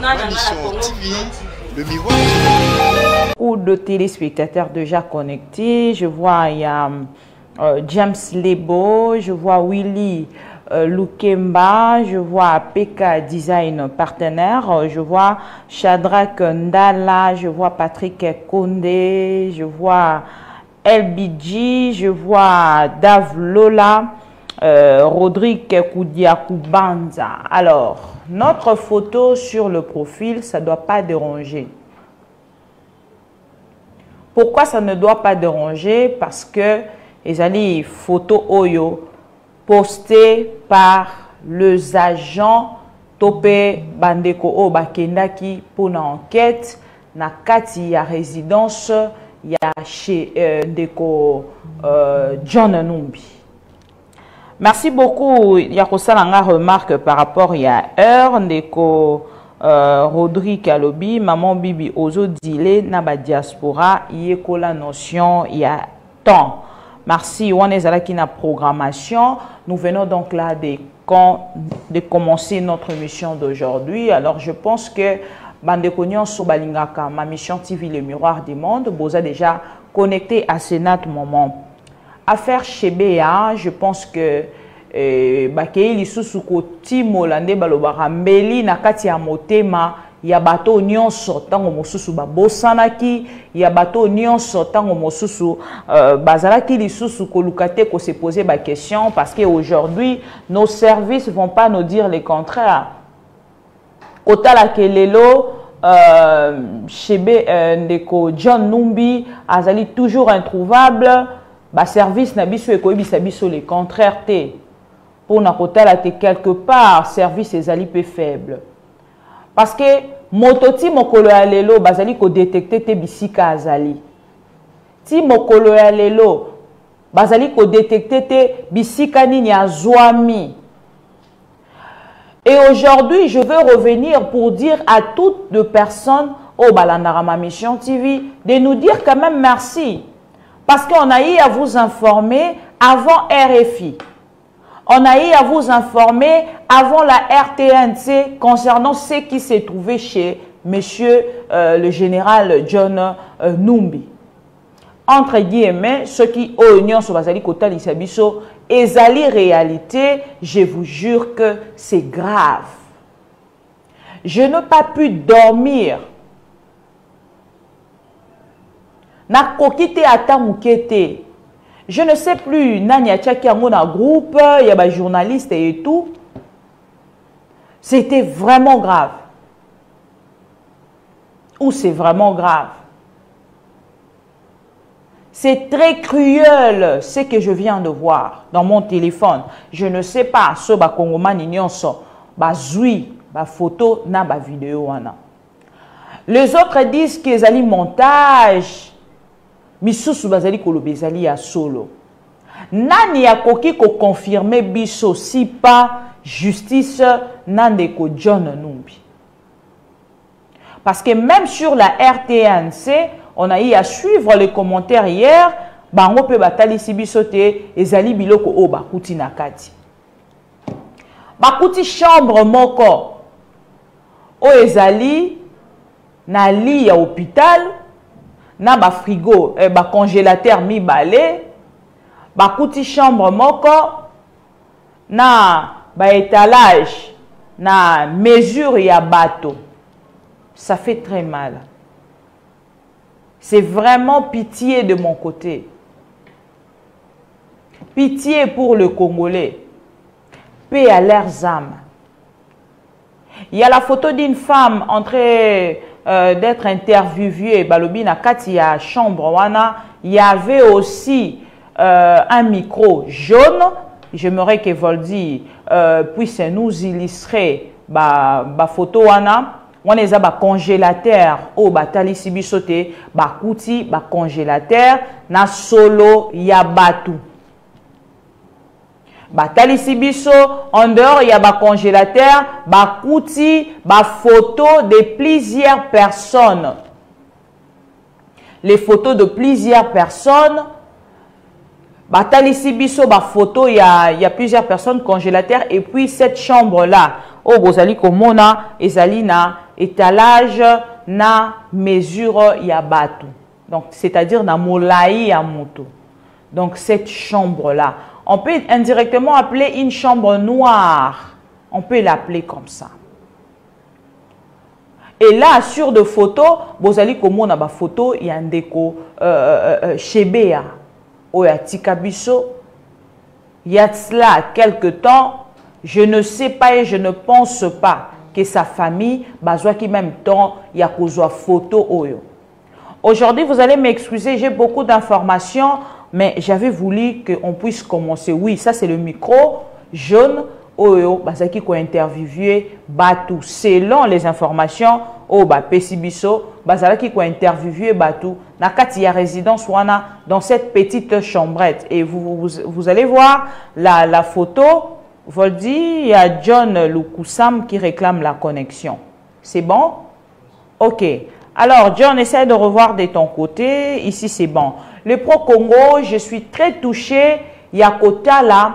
TV, le miroir. Ou de téléspectateurs déjà connectés, je vois il y a James Lebo, je vois Willy Lukemba, je vois PK Design partenaire, je vois Shadrach Ndala, je vois Patrick Kondé, je vois LBG, je vois Dave Lola, Rodrigue Koudiakubanza. Alors, notre photo sur le profil, ça ne doit pas déranger. Pourquoi ça ne doit pas déranger? Parce que les photos Oyo postées par les agents Topé Bandeko O Bakendaki pour une enquête na kati ya résidence ya chez Ndeko John Numbi. Merci beaucoup. Yakosalanga remarque par rapport à heure Ndeko Rodrigue Alobi, maman Bibi Ozo Dile Naba diaspora yeko la notion il y a temps. Merci. On est là qui na programmation. Nous venons donc là de commencer notre mission d'aujourd'hui. Alors je pense que Bandekonion Sobalingaka, ma mission TV Le Miroir du Monde, vous a déjà connecté à ce moment. Affaire chez BA, je pense que bakei lisusuko timo lande balobara mbeli na kati ya motema ya bato nyonso tango mosusu babosanaki ya bato nyonso tango mosusu bazalaki lisusu koluka te ko se poser ba question parce que aujourd'hui nos services vont pas nous dire le contraire. Kotala kelelo chebe ndeko John Numbi azali toujours introuvable, ba service na biso ekoyebisa biso le contraire te. Pour na kotala te quelque part service ezali peu faible. Parce que mototi mokolo ya lelo bazali ko détecter te bisika azali. Ti mokolo ya lelo bazali ko détecter te bisika nini azwami. Et aujourd'hui, je veux revenir pour dire à toutes les personnes au Balandarama Mission TV de nous dire quand même merci. Parce qu'on a eu à vous informer avant RFI. On a eu à vous informer avant la RTNC concernant ce qui s'est trouvé chez monsieur le général John Numbi. Entre guillemets, ceux qui ont union sur Bazali Kota Lissabiso, ezali réalité, je vous jure que c'est grave. Je n'ai pas pu dormir. Na kokite ata mukete. Je ne sais plus, nani a tchaki a mon groupe, il y a des journalistes et tout. C'était vraiment grave. Ou c'est vraiment grave. C'est très cruel ce que je viens de voir dans mon téléphone. Je ne sais pas, ce ba Kongoman nyonso, ba zui, ba photo, na ba vidéo wana. Les autres disent qu'ils allaient montage. Misusu bazali kolobezali ya solo. Nani ya koki ko confirmer biso si pas justice nandeko John Numbi. Parce que même sur la RTNC, on a eu à suivre les commentaires hier, bango pe batali si biso te ezali biloko o bakuti nakati. Bakuti chambre moko o ezali na lit ya hôpital. Na ba frigo, ba congélateur mi balé, ba kuti chambre moko, na ba étalage, na mesure ya bateau. Ça fait très mal. C'est vraiment pitié de mon côté. Pitié pour le Congolais. Paix à leurs âmes. Il y a la photo d'une femme en train d'être interviewée, Balobi na kati ya chambre wana, il y avait aussi un micro jaune. J'aimerais que Voldy puisse nous illustrer ba photo wana. On est à ba congélateur au batali sibisote, ba kouti, ba congélateur na solo ya batu. Batali sibiso, en dehors, il y a ba congélateur, ba kouti, ba photo de plusieurs personnes. Les photos de plusieurs personnes. Batali sibiso, ba photo, il y a plusieurs personnes congélateurs. Et puis cette chambre-là, au Bozali Komona, ezali na étalage na mesure ya batu. Donc, c'est-à-dire na molaï ya moto. Donc, cette chambre-là, on peut indirectement appeler une chambre noire. On peut l'appeler comme ça. Et là, sur de photos, vous allez comprendre la photo, il y a un déco Chebea, Oya Tikabiso. Il y a cela quelque temps, je ne sais pas et je ne pense pas que sa famille, bazwa qui même temps, il y a une photo Oyo. Aujourd'hui, vous allez m'excuser, j'ai beaucoup d'informations, mais j'avais voulu qu'on puisse commencer. Oui, ça c'est le micro jaune. Oyo, bazaki ko interviewé Batou selon les informations au Pesibiso, bazaki ko interviewé Batou na kati ya résidence wana dans cette petite chambrette et vous allez voir la photo. Vous dit il y a John Lukusam qui réclame la connexion. C'est bon? Ok. Alors John, essaie de revoir de ton côté. Ici c'est bon. Le Pro Congo, je suis très touché. Il y a kota là.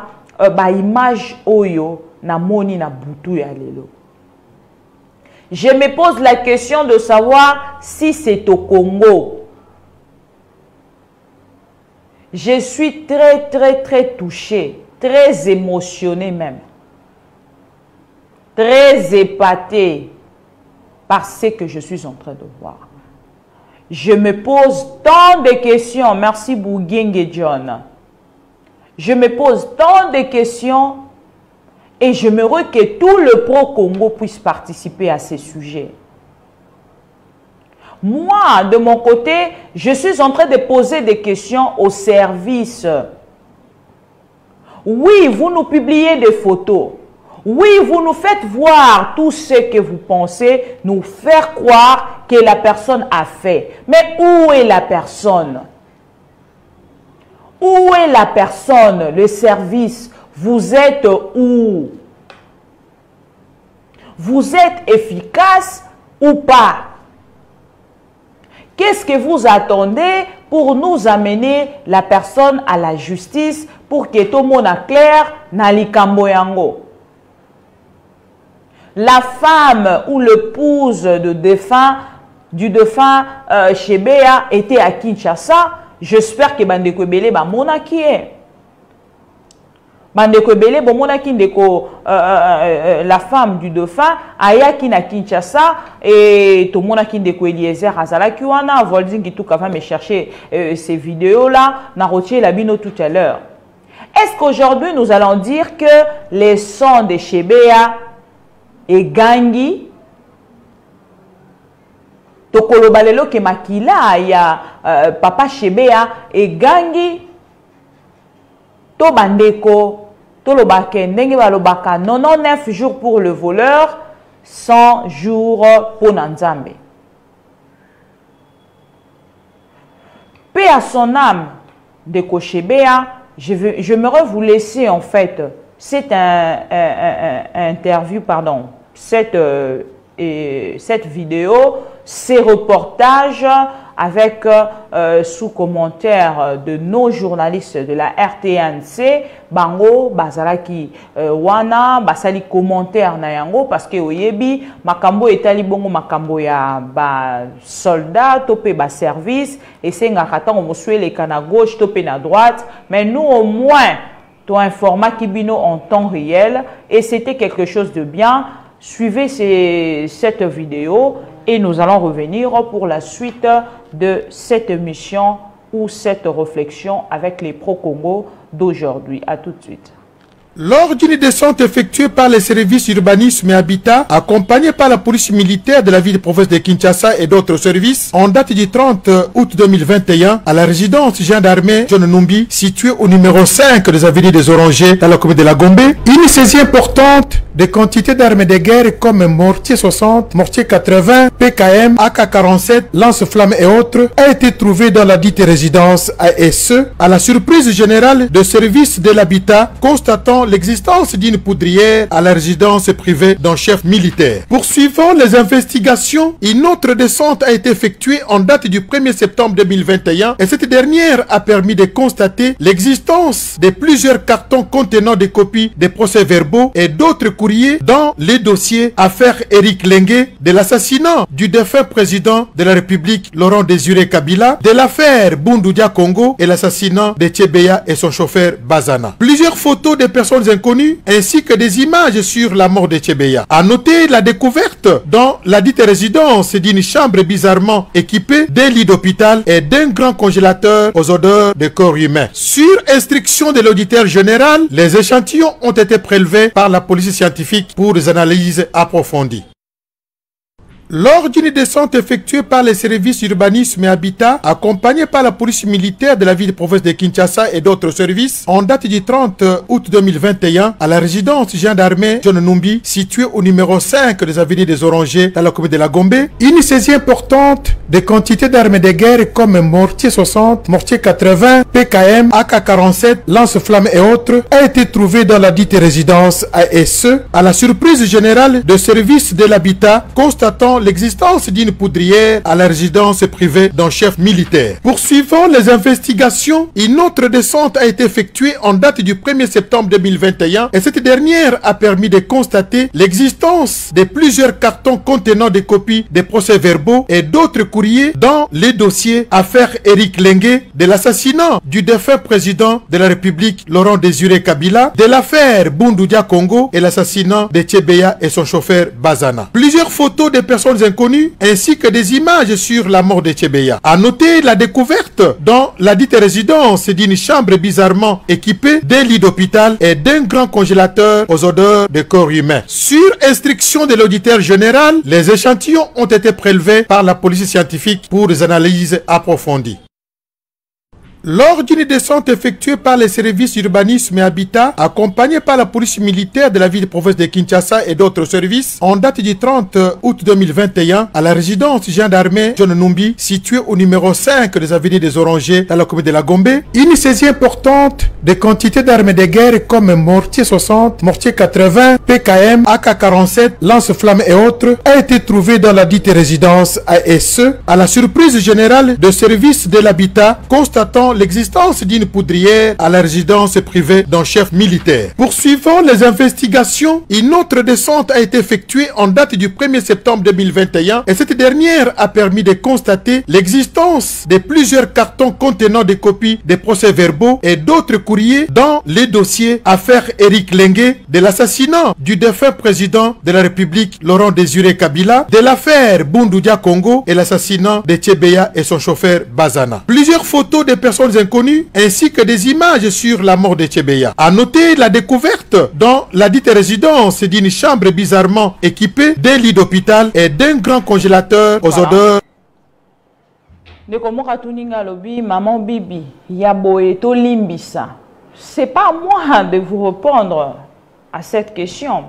Image oyo na moni na butu ya lelo. Je me pose la question de savoir si c'est au Congo. Je suis très touché, très émotionné même, très épaté par ce que je suis en train de voir. Je me pose tant de questions. Merci Bougenge John. Je me pose tant de questions et j'aimerais que tout le Pro-Congo puisse participer à ces sujets. Moi, de mon côté, je suis en train de poser des questions au service. Oui, vous nous publiez des photos. Oui, vous nous faites voir tout ce que vous pensez, nous faire croire que la personne a fait. Mais où est la personne? Où est la personne, le service? Vous êtes où? Vous êtes efficace ou pas? Qu'est-ce que vous attendez pour nous amener la personne à la justice pour que tout le monde soit clair na likambo yango? La femme ou l'épouse du défunt Chebea était à Kinshasa. J'espère que Bandeko Ebele ba monaki e. Bandeko Ebele ba monaki ndeko la femme du défunt ayaki na Kinshasa et tout monaki ndeko Eliezer azalaki wana Volding qui tout va me chercher ces vidéos là na rotier la bino tout à l'heure. Est-ce qu'aujourd'hui nous allons dire que les sons de Chebea et Gangi Tokolobalelo ke makila ya papa Chebea et Gangi to bandeko to lobake ndenge balobaka 99 jours pour le voleur 100 jours pour Nzambe. Paix à son âme de Chebea, j'aimerais vous laisser en fait cette interview, pardon, cette vidéo, ces reportages avec sous commentaire de nos journalistes de la RTNC, bango bazalaki wana basali commentaire na yango parce que oyebi makambo etali bongo makambo ya ba soldat topé ba service et c'est ngaka tango mosuele kana gauche topé na droite, mais nous au moins to informa kibino en temps réel et c'était quelque chose de bien. Suivez cette vidéo et nous allons revenir pour la suite de cette émission ou cette réflexion avec les Pro-Congo d'aujourd'hui. À tout de suite. Lors d'une descente effectuée par les services urbanisme et habitat, accompagnée par la police militaire de la ville de province de Kinshasa et d'autres services, en date du 30 août 2021, à la résidence gendarmerie John Numbi, située au numéro 5 des avenues des Orangers, dans la commune de la Gombe, une saisie importante de quantités d'armes de guerre comme mortier 60, mortier 80, PKM, AK-47, lance-flammes et autres, a été trouvée dans la dite résidence et ce, à la surprise générale de services de l'habitat, constatant l'existence d'une poudrière à la résidence privée d'un chef militaire. Poursuivant les investigations, une autre descente a été effectuée en date du 1er septembre 2021 et cette dernière a permis de constater l'existence de plusieurs cartons contenant des copies des procès-verbaux et d'autres courriers dans les dossiers affaire Éric Lengue, de l'assassinat du défunt président de la République Laurent Désiré Kabila, de l'affaire Bundoudia Congo et l'assassinat de Tchebeya et son chauffeur Bazana. Plusieurs photos de personnes inconnues ainsi que des images sur la mort de Tchebeya. À noter la découverte dans la dite résidence d'une chambre bizarrement équipée d'un lit d'hôpital et d'un grand congélateur aux odeurs de corps humain. Sur instruction de l'auditeur général, les échantillons ont été prélevés par la police scientifique pour des analyses approfondies. Lors d'une descente effectuée par les services urbanisme et habitat, accompagnée par la police militaire de la ville de province de Kinshasa et d'autres services, en date du 30 août 2021, à la résidence gendarmerie John Numbi, située au numéro 5 des avenues des Orangers dans la commune de la Gombe, une saisie importante de quantités d'armes de guerre comme mortier 60, mortier 80, PKM, AK-47, lance-flammes et autres a été trouvée dans la dite résidence et ce, à la surprise générale de services de l'habitat constatant l'existence d'une poudrière à la résidence privée d'un chef militaire. Poursuivant les investigations, une autre descente a été effectuée en date du 1er septembre 2021 et cette dernière a permis de constater l'existence de plusieurs cartons contenant des copies des procès-verbaux et d'autres courriers dans les dossiers affaire Éric Lengue, de l'assassinat du défunt président de la République Laurent Désiré Kabila, de l'affaire Bundoudia Congo et l'assassinat de Tchebeya et son chauffeur Bazana. Plusieurs photos de personnes inconnues ainsi que des images sur la mort de Tchebeya. À noter la découverte dans la dite résidence d'une chambre bizarrement équipée d'un lit d'hôpital et d'un grand congélateur aux odeurs de corps humain. Sur instruction de l'auditeur général, les échantillons ont été prélevés par la police scientifique pour des analyses approfondies. Lors d'une descente effectuée par les services urbanisme et habitat, accompagnée par la police militaire de la ville de province de Kinshasa et d'autres services, en date du 30 août 2021, à la résidence gendarmerie John Numbi, située au numéro 5 des avenues des Orangers dans la commune de la Gombe, une saisie importante de quantités d'armes de guerre comme mortier 60, mortier 80, PKM, AK-47, lance-flammes et autres a été trouvée dans la dite résidence et ce, à la surprise générale de services de l'habitat constatant l'existence d'une poudrière à la résidence privée d'un chef militaire. Poursuivant les investigations, une autre descente a été effectuée en date du 1er septembre 2021 et cette dernière a permis de constater l'existence de plusieurs cartons contenant des copies des procès-verbaux et d'autres courriers dans les dossiers affaire Éric Lengue, de l'assassinat du défunt président de la République Laurent Désiré Kabila, de l'affaire Bundoudia Congo et l'assassinat de Tchebeya et son chauffeur Bazana. Plusieurs photos de personnes inconnues ainsi que des images sur la mort de Tchebeya. À noter la découverte dans la dite résidence d'une chambre bizarrement équipée d'un lit d'hôpital et d'un grand congélateur aux odeurs. Maman Bibi, Yaboeto Limbisa. C'est pas à moi de vous répondre à cette question.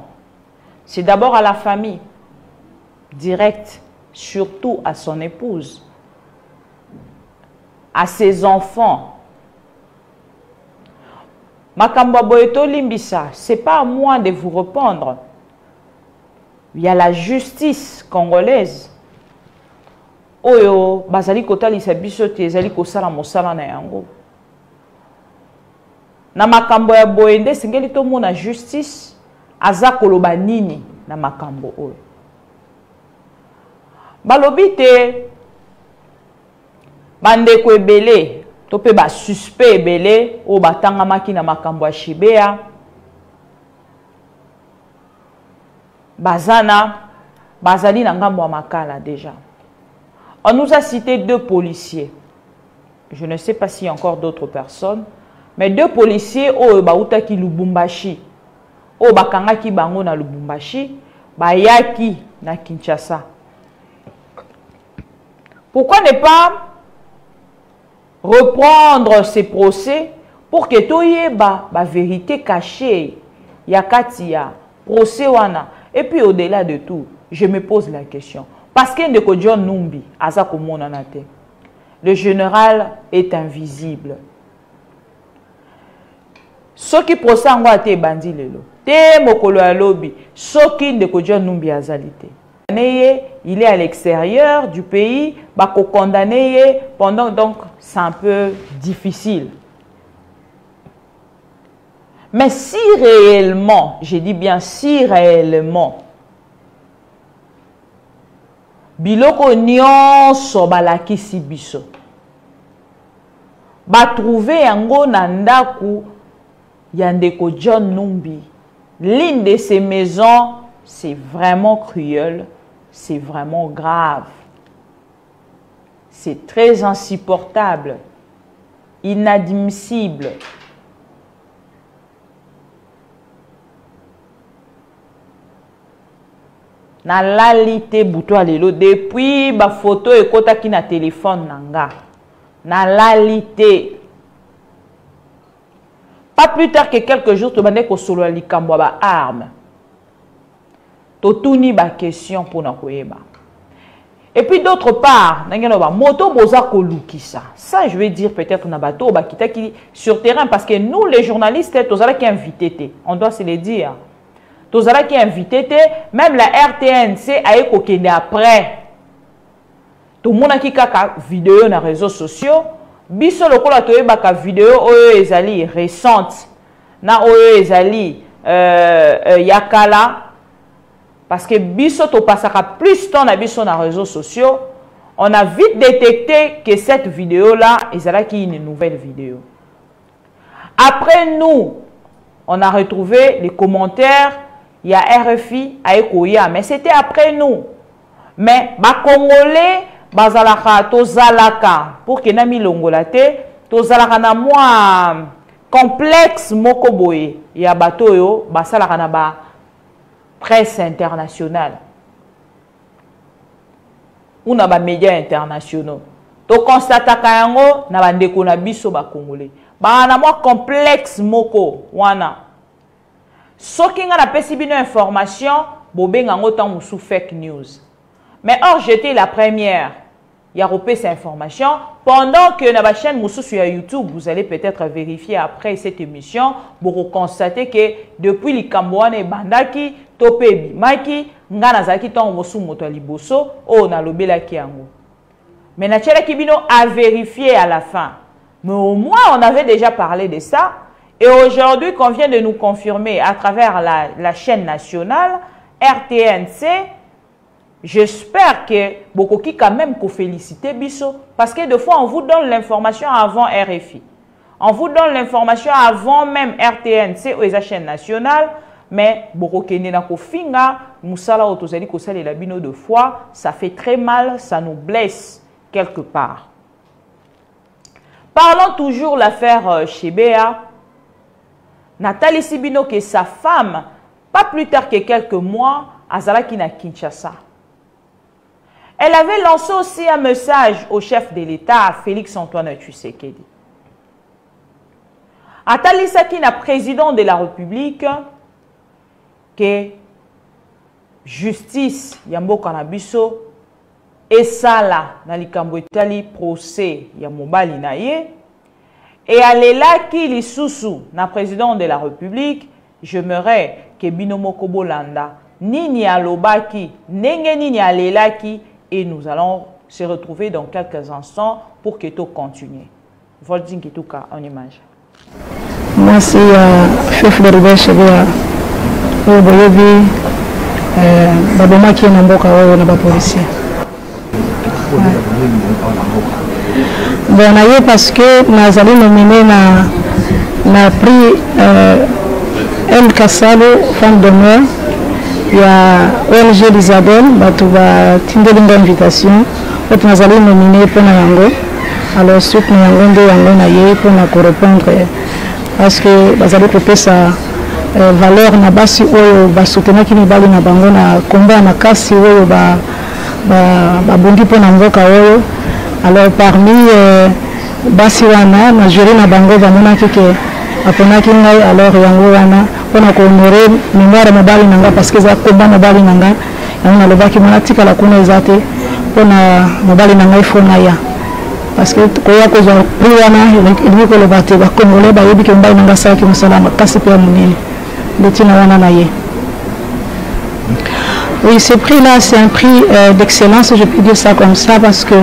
C'est d'abord à la famille, direct, surtout à son épouse, à ses enfants. Makamba Boeto Limbisa, c'est pas à moi de vous répondre. Il y a la justice congolaise. Oyo, bazali kotali sabiso te ezali kosala mosala na yango. Na makambo ya boende sengeli to mona justice aza koloba nini na makambo oyo. Balobi te bandeko ebele to pe ba suspect ebele o batangamaki na makambo ya Shibeya bazana bazali na ngambo ya makala déjà. On nous a cité 2 policiers. Je ne sais pas s'il y a encore d'autres personnes, mais 2 policiers au bautaki Lubumbashi, au bakangaki bango na Lubumbashi, bayaki na Kinshasa. Pourquoi ne pas reprendre ces procès pour que toyeba ba vérité cachée yakati ya procès wana? Et puis au-delà de tout, je me pose la question. Parce que Ndeko John Numbi, le général est invisible. soki procès yango ate ebandi lelo te mokolo ya lobi soki ndeko John Numbi azali te. Il est à l'extérieur du pays, bako condamné pendant, donc c'est un peu difficile. Mais si réellement, je dis bien si réellement, biloko nyonso balakisi biso ba trouver yango na ndaku ya ndeko John Numbi, l'une de ces maisons, c'est vraiment cruel, c'est vraiment grave, c'est très insupportable, inadmissible. Na lalité boutoa lelo depuis ba photo ekota ki na téléphone nanga. Na lalité. Pas plus tard que quelques jours to bande ko solo likambo ba arme. To tuni ba question pour na koyeba. Et puis d'autre part, nangeno ba moto boza ko lukisa. Ça je vais dire peut-être na bato ba kitaki sur terrain parce que nous les journalistes tozala ki invité, on doit se le dire. Tozala qui invité, même la RTNC a été après. Tout le monde qui a vidéo dans les réseaux sociaux. Biso lokola toye baka vidéo oyo ezali récente. Na oyo ezali yakala. Parce que biso to passera plus temps na biso dans les réseaux sociaux. On a vite détecté que cette vidéo là ezala qui une nouvelle vidéo. Après nous, on a retrouvé les commentaires. Il y a RFI à Ekoya, mais c'était après nous. Mais les Congolais, bazalaka tozalaka pour que nami longolate, tozalaka na moi complexe mokoboye. Il y a bato yo, basalaka na ba presse internationale. Ou na ba médias internationaux. To constataka yango na bandeko na biso ba Congolais. Ba na moi complexe moko wana. Soki nga na pesi bino information, bobenga ngotan sous fake news. Mais or j'étais la première. Il y a repé cette information. Pendant que dans la chaîne Moussou sur YouTube, vous allez peut-être vérifier après cette émission, pour constater que depuis les Cambouane et Bandaki, Topé Maki, nga nazaki ton Moussou moto liboso, o na lobela kiango. Mais na tchela kibino a vérifié à la fin. Mais au moins on avait déjà parlé de ça. Et aujourd'hui, qu'on vient de nous confirmer à travers la chaîne nationale, RTNC, j'espère que beaucoup qui quand même qu'on félicite Bisso, parce que des fois on vous donne l'information avant RFI. On vous donne l'information avant même RTNC ou la chaîne nationale, mais beaucoup qui n'est pas finga, Moussala Otozali Kosali la bino de fois, ça fait très mal, ça nous blesse quelque part. Parlons toujours l'affaire Chebea. Nathalie Sibino, que sa femme, pas plus tard que quelques mois, Azalaki na Kinshasa. Elle avait lancé aussi un message au chef de l'État, Félix Antoine Tshisekedi. Atali Sakina, président de la République, que justice Yambo Kanabiso et ça là, dans likambo etali procès Yamobali naye. Et à l'élaki lisusu, na président de la République, j'aimerais que Binomo Kobolanda, Nini Alobaki, Nenge Nini Alelaki, et nous allons se retrouver dans quelques instants pour que tout continue. Volding Kituka en image. Moi, c'est chef de rebelle Chebea. Vous voyez, Baboma qui est dans Mboka, on a pas policier. Bon, parce que nous allons nominer na prix M. Kassalo, femme d'honneur. Il y a ONG d'Isabelle, qui va tirer une invitation. Nous allons nominer pour Nango. Alors, ce que nous allons pour répondre. Parce que nous allons couper sa valeur na basi oyo va soutenir qui nous bali na bango na combat na kasi oyo ba bongi pour Mboka oyo. Alors parmi basi wana na jury na bango bamona keke apona kingai alors yango wana pona ko honorer mémoire mobali nanga parce que za combat mobali nanga yango na lobaki mona tika la kuna ezate pona mobali nanga ifona ya parce que koya ko za priwana il ko le batte ba congolais ba yebi ke mbai nanga sa ki musalama kasi pe munene betina wana na ye. Oui, ce prix-là, c'est un prix d'excellence, je peux dire ça comme ça, parce que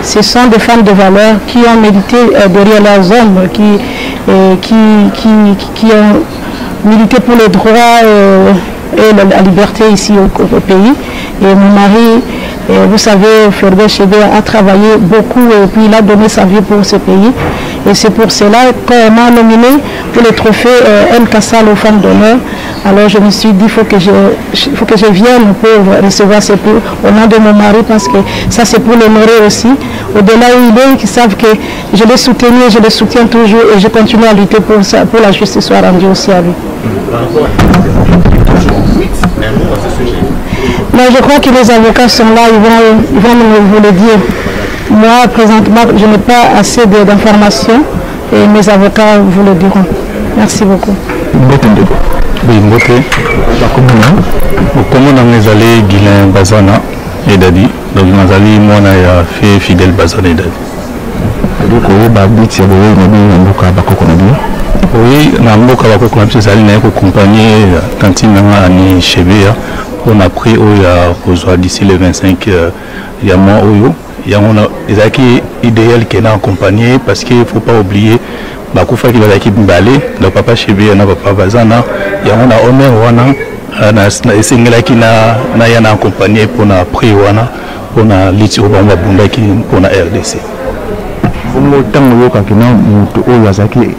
ce sont des femmes de valeur qui ont médité derrière leurs hommes, qui ont milité pour les droits et la liberté ici au pays. Et mon mari, vous savez, Floribert Chebeya a travaillé beaucoup et puis il a donné sa vie pour ce pays. Et c'est pour cela qu'on m'a nominé pour le trophée M. Kassal aux femmes d'honneur. Alors je me suis dit, il faut que je vienne pour recevoir ce prix au nom de mon mari, parce que ça c'est pour l'honorer aussi. Au-delà où il est, qu'ils savent que je l'ai soutenu et je le soutiens toujours et je continue à lutter pour ça, pour la justice soit rendue aussi à lui. Mais je crois que les avocats sont là, ils vont vous le dire. Moi, présentement, je n'ai pas assez d'informations et mes avocats vous le diront. Merci beaucoup. Oui, Mbote, comment on est allé Guilain Bazana et Dadi, donc on est allé moi on a fait Fidèle Bazana et Dadi. Donc oui, na mboka bakoko na biso zali na accompagner cantine na ani Chebeya on a pris au ya kozwa d'ici le 25 ya mois oyo ya on a ezaki idéal qui na accompagner parce qu'il faut pas oublier bakufa ki bazaki mbale le papa Chebeya na papa Bazana ya on a honneur wana na esengelaki na ya na accompagner pour na prix wana pour na liti au bamba bundaki pour na RDC. Vous tango kakina mutu oyo azaki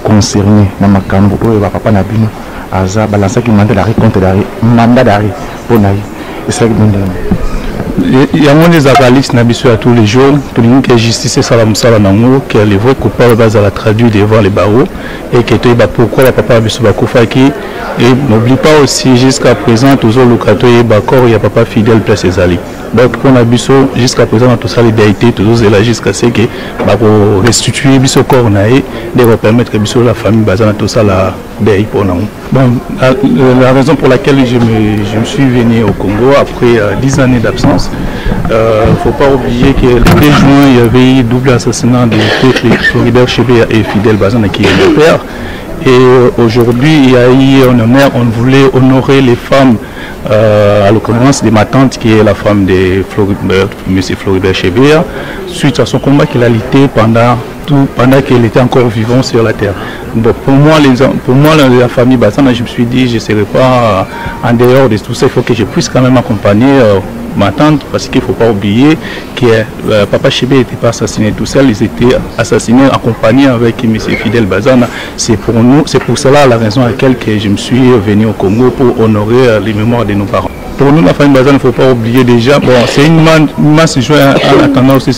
concerné na makambo oyo ba papa na bino aza balancer qui mandat d'arrêt contre d'arrêt mandat d'arrêt pour naï et ça il y a des analystes na biso à tous les jours tout le monde qui est justice ça la musala nango que les vrais coupables base à la traduire devant les barreaux et que tu pourquoi la papa biso ba kufaki et n'oublie pas aussi jusqu'à présent toujours locato et bakor il y a papa fidèle place ezali donc pour na biso jusqu'à présent tout ça les déités toujours là jusqu'à ce que ba pour restituer biso corps naé de permettre biso la famille bazana tout ça la deuil pour nous. Bon la raison pour laquelle je me suis venu au Congo après 10 années d'absence. Faut pas oublier que le 2 juin il y avait eu double assassinat de Floribert Chebeya et Fidèle Bazana qui est le père. Et aujourd'hui il y a eu un honneur, on voulait honorer les femmes à l'occurrence de ma tante qui est la femme de M. Floribert Chebeya suite à son combat qu'il a lutté pendant qu'elle était encore vivante sur la terre. Donc pour moi la famille Bazana, je me suis dit je ne serai pas en dehors de tout ça, il faut que je puisse quand même accompagner ma tante, parce qu'il ne faut pas oublier que papa Chebeya n'était pas assassiné tout seul, ils étaient assassinés accompagnés avec M. Fidèle Bazana. C'est pour cela la raison à laquelle je me suis venu au Congo pour honorer les mémoires de nos parents. Pour nous, la famille Bazana, il ne faut pas oublier déjà, bon, c'est une masse joie en attendant aussi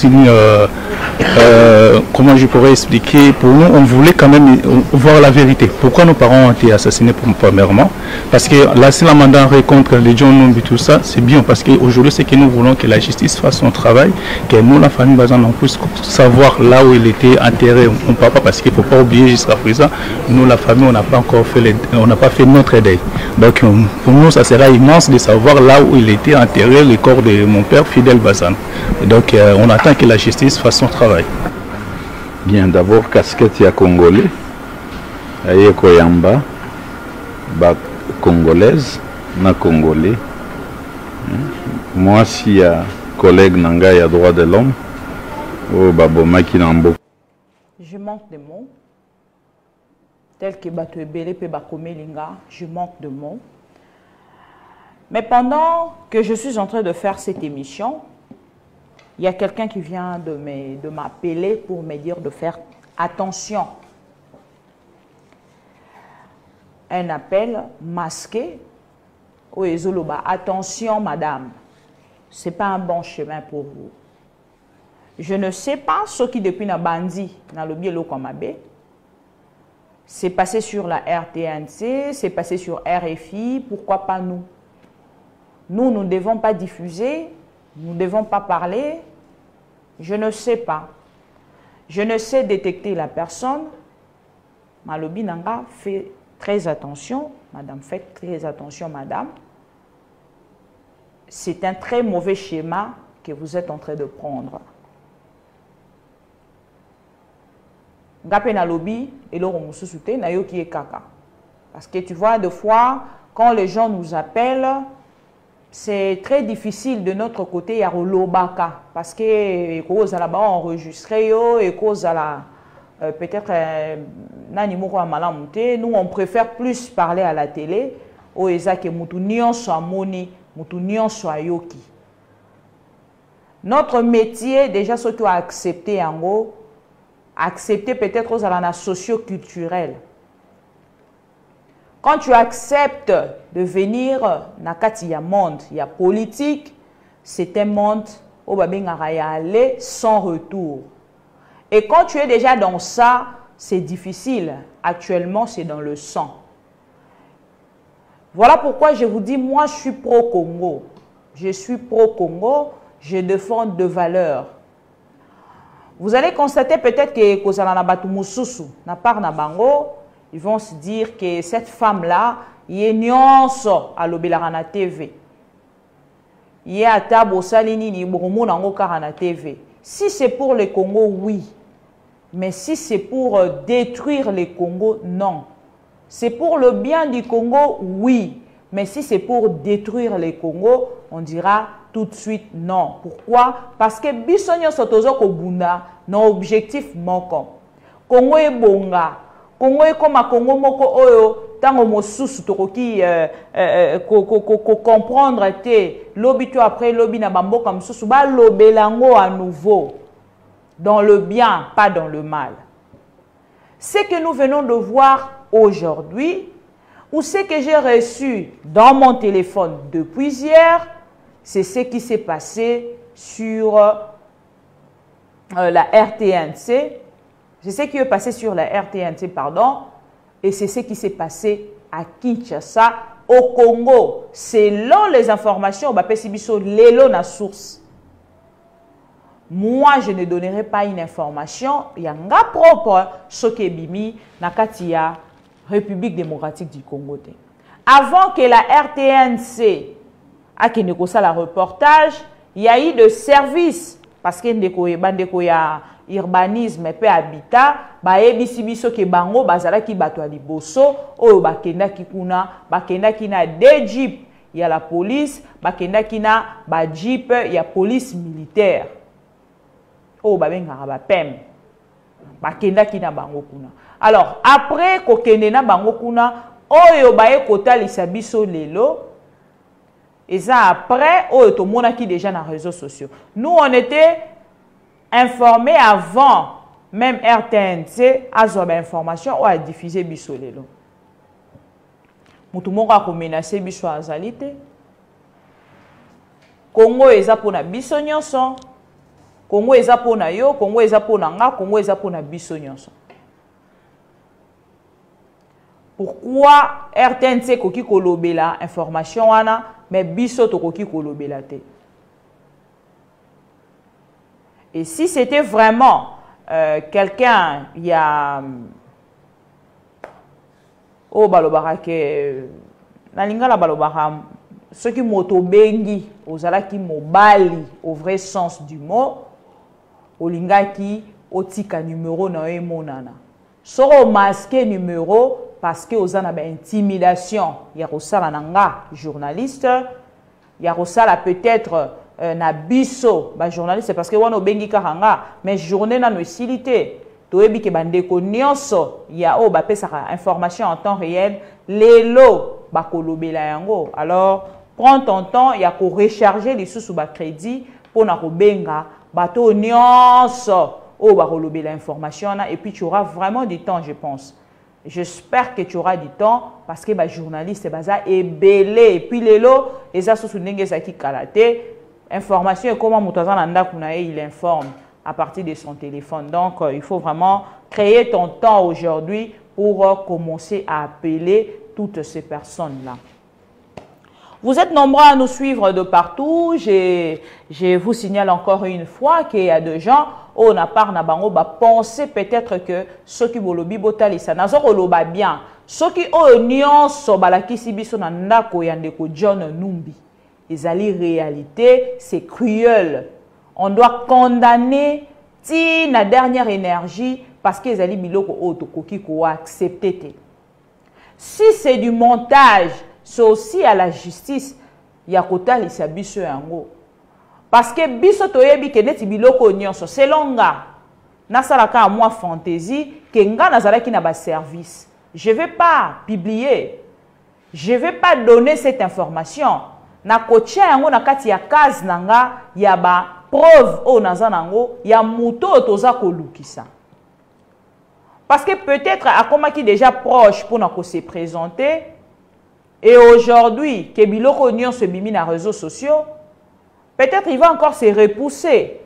comment je pourrais expliquer, pour nous, on voulait quand même voir la vérité. Pourquoi nos parents ont été assassinés premièrement? Parce que là, si la mandat contre les gens et tout ça, c'est bien, parce qu'aujourd'hui, c'est que nous voulons que la justice fasse son travail, que nous, la famille Bazana, on puisse savoir là où il était enterré, mon papa, parce qu'il ne faut pas oublier jusqu'à présent, nous, la famille, on n'a pas encore fait, on n'a pas fait notre deuil. Donc, pour nous, ça sera immense de savoir là où il était enterré, le corps de mon père, Fidèle Bazana. Donc, on attend que la justice fasse son travail. Bien, d'abord, casquette ya congolais, aye koyamba, ba congolaise, na congolais. Moi, si y a collègue nanga ya droit de l'homme, oh baboma ki nambo. Je manque de mots. Tel que Bato Ebele pe Bakome Linga, je manque de mots. Mais pendant que je suis en train de faire cette émission, il y a quelqu'un qui vient de m'appeler pour me dire de faire attention. Un appel masqué. Attention madame, ce n'est pas un bon chemin pour vous. Je ne sais pas ce qui depuis na bandi, dans le bielo Kwamabe, c'est passé sur la RTNC, c'est passé sur RFI, pourquoi pas nous? Nous ne devons pas diffuser, nous ne devons pas parler. Je ne sais pas. Je ne sais détecter la personne. Malobi Nanga, fait très attention. Madame, faites très attention, madame. C'est un très mauvais schéma que vous êtes en train de prendre. Ngapé na lobby et l'oro mususute na yo qui est kaka. Parce que tu vois, des fois, quand les gens nous appellent, c'est très difficile de notre côté, il y a l'obaka. Parce que cause à la bas enregistré, et cause à la peut-être nous on préfère plus parler à la télé. O ezake mutu nyonso amoni, mutu nyonso ayoki. Notre métier, déjà, ce qui a accepté en gros, accepter peut-être aux alana socio-culturel. Quand tu acceptes de venir dans le monde, il y a politique, c'est un monde où il y a aller sans retour. Et quand tu es déjà dans ça, c'est difficile. Actuellement, c'est dans le sang. Voilà pourquoi je vous dis, moi, je suis pro-Congo. Je suis pro-Congo, je défends deux valeurs. Vous allez constater peut-être que Kozalana Batu Mususu, na part na bango, ils vont se dire que cette femme-là, il est nyonso à l'Obelarana TV. Il est à Tabo Salini, ni Bourmou Nango Karana TV. Si c'est pour le Congo, oui. Mais si c'est pour détruire le Congo, non. C'est pour le bien du Congo, oui. Mais si c'est pour détruire le Congo, on dira tout de suite non. Pourquoi? Parce que Bissonyo Sotozo Kobunda, nos objectifs manquent. Congo est bonga. Congo est comme à Congo Moko Oyo, tango mosusu tokoki comprendre te lobby tu après lobby na bambo comme susu ba lobelango à nouveau dans le bien, pas dans le mal. Ce que nous venons de voir aujourd'hui, ou ce que j'ai reçu dans mon téléphone depuis hier, c'est ce qui s'est passé sur la RTNC. C'est ce qui est passé sur la RTNC, pardon, et c'est ce qui s'est passé à Kinshasa, au Congo. Selon les informations, l'élo na source. Moi, je ne donnerai pas une information, il y a un propre, ce qui est bimi, Nakatia, République démocratique du Congo. Avant que la RTNC a la reportage, il y a eu de services, parce qu'il y a urbanisme et habitat, ba ebisi biso ke bango bazala ki bato liboso oyo bakenda ki kuna bakenda ki na deux jeep ya la police bakenda ki na ba jeep ya police militaire oyo babengaka ba PEM bakenda ki na bango kuna. Alors après ko kende na bango kuna oyo bae kotalisa biso lelo eza après oyo to mona ki déjà na réseaux sociaux. Nous on était informé avant même RTNC a zoba information ou a diffusé biso lelo. Mutu moko a menacé biso azalite. Congo eza pona biso nyonso. Congo eza pona yo, Congo eza pona nga, Congo eza pona biso nyonso. Pourquoi RTNC koki kolobela information wana mais biso to koki kolobela te? Et si c'était vraiment quelqu'un, il y a oh balobara ke nalingala balobara ceux qui motobengi ozala ki mobali au vrai sens du mot olingaki otika numéro na emonana soro masqué numéro parce que ozana ba intimidation ya rosala nanga journaliste ya rosala peut-être na biso ba journaliste parce que wana obengi karanga mais journée na no silité toyebi ke bandeko nyonso ya o ba pesaka information en temps réel lelo ba kolobela yango. Alors prends ton temps ya ko recharger les sous ba crédit pour na kobenga bato nyonso o ba kolobela information na et puis tu auras vraiment du temps je pense. J'espère que tu auras du temps parce que ba journaliste baza ebelé et puis lelo eza sous ndenge zaki kalaté information et comment il informe à partir de son téléphone. Donc, il faut vraiment créer ton temps aujourd'hui pour commencer à appeler toutes ces personnes-là. Vous êtes nombreux à nous suivre de partout. Je vous signale encore une fois qu'il y a des gens on a part na bango ba penser peut-être que ceux qui bolobi botalisa nazo koloba bien ceux qui o nyonso balakisi biso na ndako ya ndeko John Numbi. Les réalité, c'est cruel. On doit condamner la dernière énergie parce que ezali biloko oto koki ko accepter. Si c'est du montage, c'est aussi à la justice ya kotalisa biso yango. Parce que biso toyebi ke neti biloko nyonso selon nga nasalaka moi fantaisie ke nga nazalaki na ba service. Je vais pas publier. Je vais pas donner cette information. Na kotia yango na kati ya case nanga ya ba preuve o nazanango ya muto toza kolukisa. Parce que peut-être Akoma qui déjà proche pour nous se présenter et aujourd'hui que biloko nyon se bimi na réseaux sociaux, peut-être il va encore se repousser.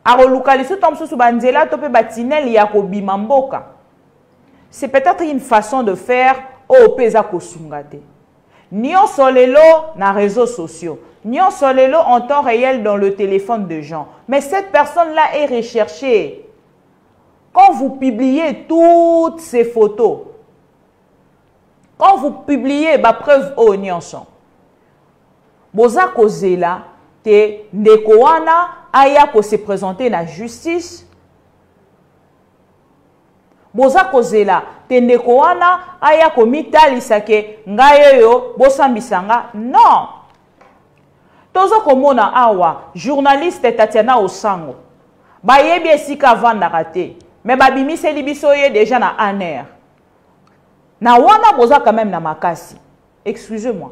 Arolukalisu tomso subanzela tope batinel ya ko bimamboka. C'est peut-être une façon de faire au peza ko sungate. Nyon solelo na réseaux sociaux. Nyon solelo en temps réel dans le téléphone de gens. Mais cette personne-là est recherchée. Quand vous publiez toutes ces photos, quand vous publiez ma preuve au nyonso, boza kozela te ndekoana aya ko se présenter na justice. Boza kozela te ndekoana aya ko mitalisa ke ngayoyo bosambisanga. Non. Tozo komona awa journaliste Tatiana Osango. Bayebi esika vandaka te. Mais babimi se libisoye déjà na aner. Na wana boza quand même na makasi. Excusez-moi.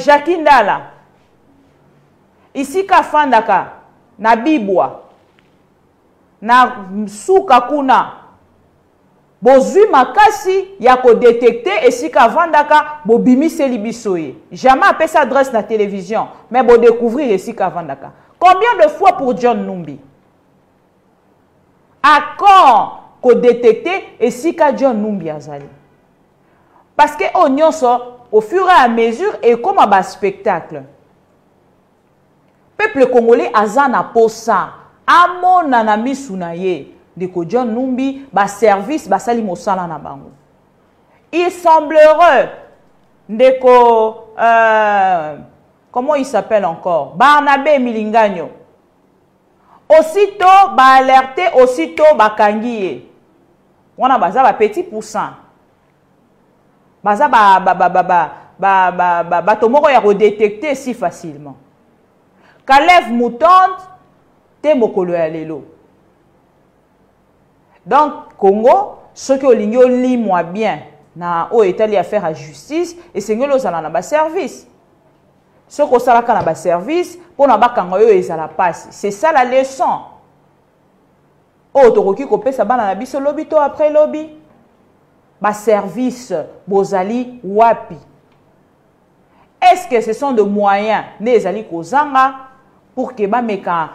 Jackie Ndala. Ici ka fandaka na bibwa. Na suka kuna. Bozui makasi ya ko détecter esika vandaka bobimi se libisoye. Jamais appelé sa adresse na télévision, mais bo découvrir esika vandaka. Combien de fois pour John Numbi? À quand qu'on détecte et si John Numbi azali? Parce que au fur et à mesure et comme un spectacle, peuple congolais azana posa amo nanami sunaye de ko John Numbi ba service ba sali mosala na bango. Il semblerait de ko comment il s'appelle encore? Barnabé Milingagno. Aussitôt, ba alerté, aussitôt, ba kangiye. On a baza ba petit pourcent. Baza ba tomoko ya redétecter si facilement. Kalev moutante, te mokolo ya lelo. Donc, Congo, ce que olingi li moi bien, na o etali affaire à justice, et c'est ngelo zala na ba service. Ce qu'on s'en va dans service pour n'a pas quand la passe. C'est ça la leçon. Oh, tu as ça dans la biso lobby to après lobby. Ba service bozali wapi. Est-ce que ce sont des moyens les ali kozanga pour que ba meka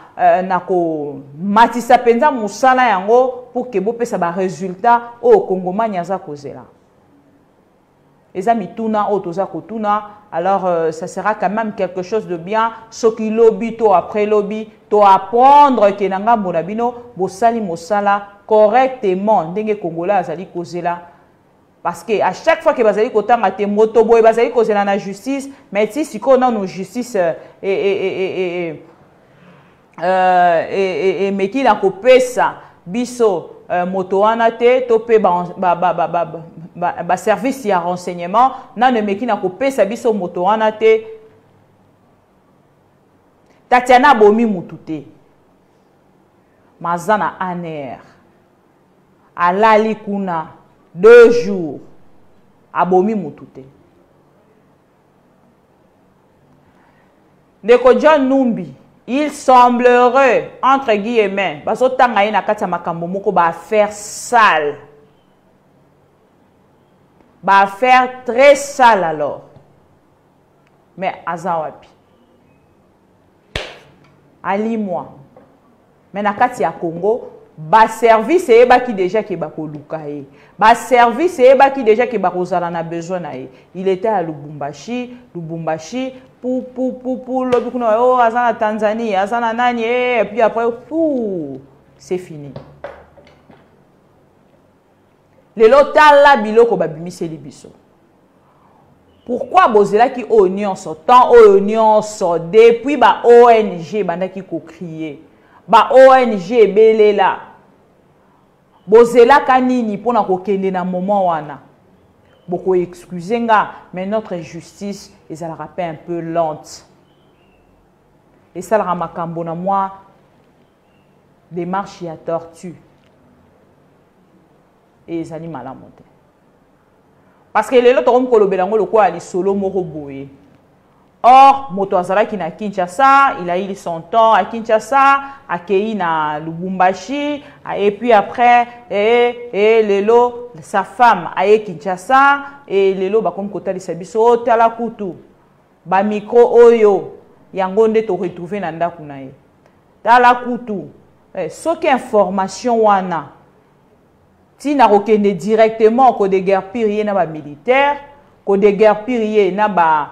nako matisa penza musala yango pour que bo pesa ba résultat au Congo manyaza kozela. Les amis tuna otoza kotuna, alors ça sera quand même quelque chose de bien. Ce qui lobby to après lobby, to apprendre que nanga monabino bosali mosala correctement ndenge Congolais azali kozela. Parce que à chaque fois que bazali kotanga te motobo e bazali kozela na justice, mais si siko na no justice meki na kopesa biso moto wana te tope ba service ya renseignement na ne meki na kopesa biso moto wana te Tatiana bomi mutu te mazana aner alali kuna 2 jours abomi mutu te ndeko John Numbi. Il semblerait, entre guillemets, parce que tanga ina kati makambo moko ba affaire sale. Ba affaire très sale alors. Mais azawapi. Ali moi. Mais na kati ya Congo, ba service e ba ki déjà ki ba koluka e. Ba service e ba ki déjà ki ba kozala na besoin na e. Il était à Lubumbashi pour le oh azana Tanzanie, azana nani et puis après c'est fini. Le lotal la biloko babimise libiso. Pourquoi bozela qui oignon sortant oignon sort depuis ba ONG banda qui ko crier ba ONG belela bozela kanini pona ko kende na moment wana boko excuser nga mais notre justice les a rappelé un peu lente et ça la makambo na moi démarche ya tortue et les animaux à la montée. Parce que les autres ont le quoi solo moko boye. Or, moto azala ki na Kinshasa, il a eu son temps à Kinshasa, à Kei na Lubumbashi, et puis après, lelo sa femme a Kinshasa, et lelo ba comme kota de sabiso tala kutu, ba micro oyo, yangonde to retrouver na ndaku na ye. Tala kutu, ce qui information wana. Si na rokende directement ko de guerre pirier na ba militaire, ko de guerre pirier na ba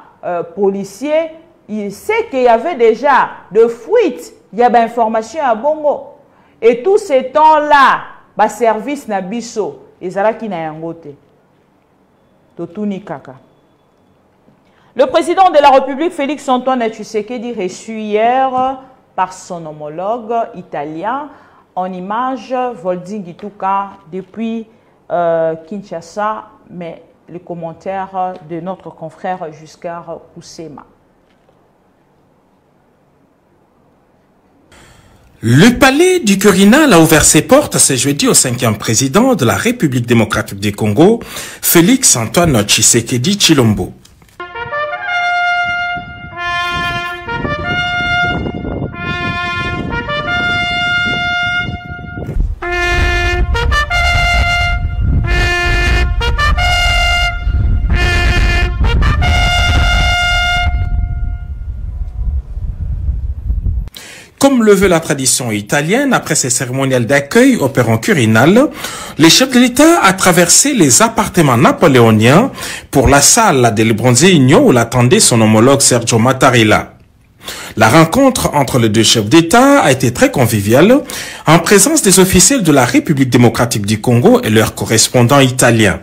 policier, il sait qu'il y avait déjà de fuites, il y a ba information à bongo. Et tout ce temps-là, ba service na biso, ezalaki na yangote. Totuni kaka. Le président de la République, Félix Antoine Tshisekedi, reçu hier par son homologue italien, en image, Volding Ituka depuis Kinshasa, mais les commentaires de notre confrère Juscar Koussema. Le palais du Quirinal a ouvert ses portes ce jeudi au 5e président de la République démocratique du Congo, Félix Antoine Tshisekedi Tshilombo. Comme le veut la tradition italienne, après ces cérémoniales d'accueil opérant Quirinal, les chefs de l'État a traversé les appartements napoléoniens pour la salle del Bronzino où l'attendait son homologue Sergio Mattarella. La rencontre entre les deux chefs d'État a été très conviviale, en présence des officiels de la République démocratique du Congo et leurs correspondants italiens.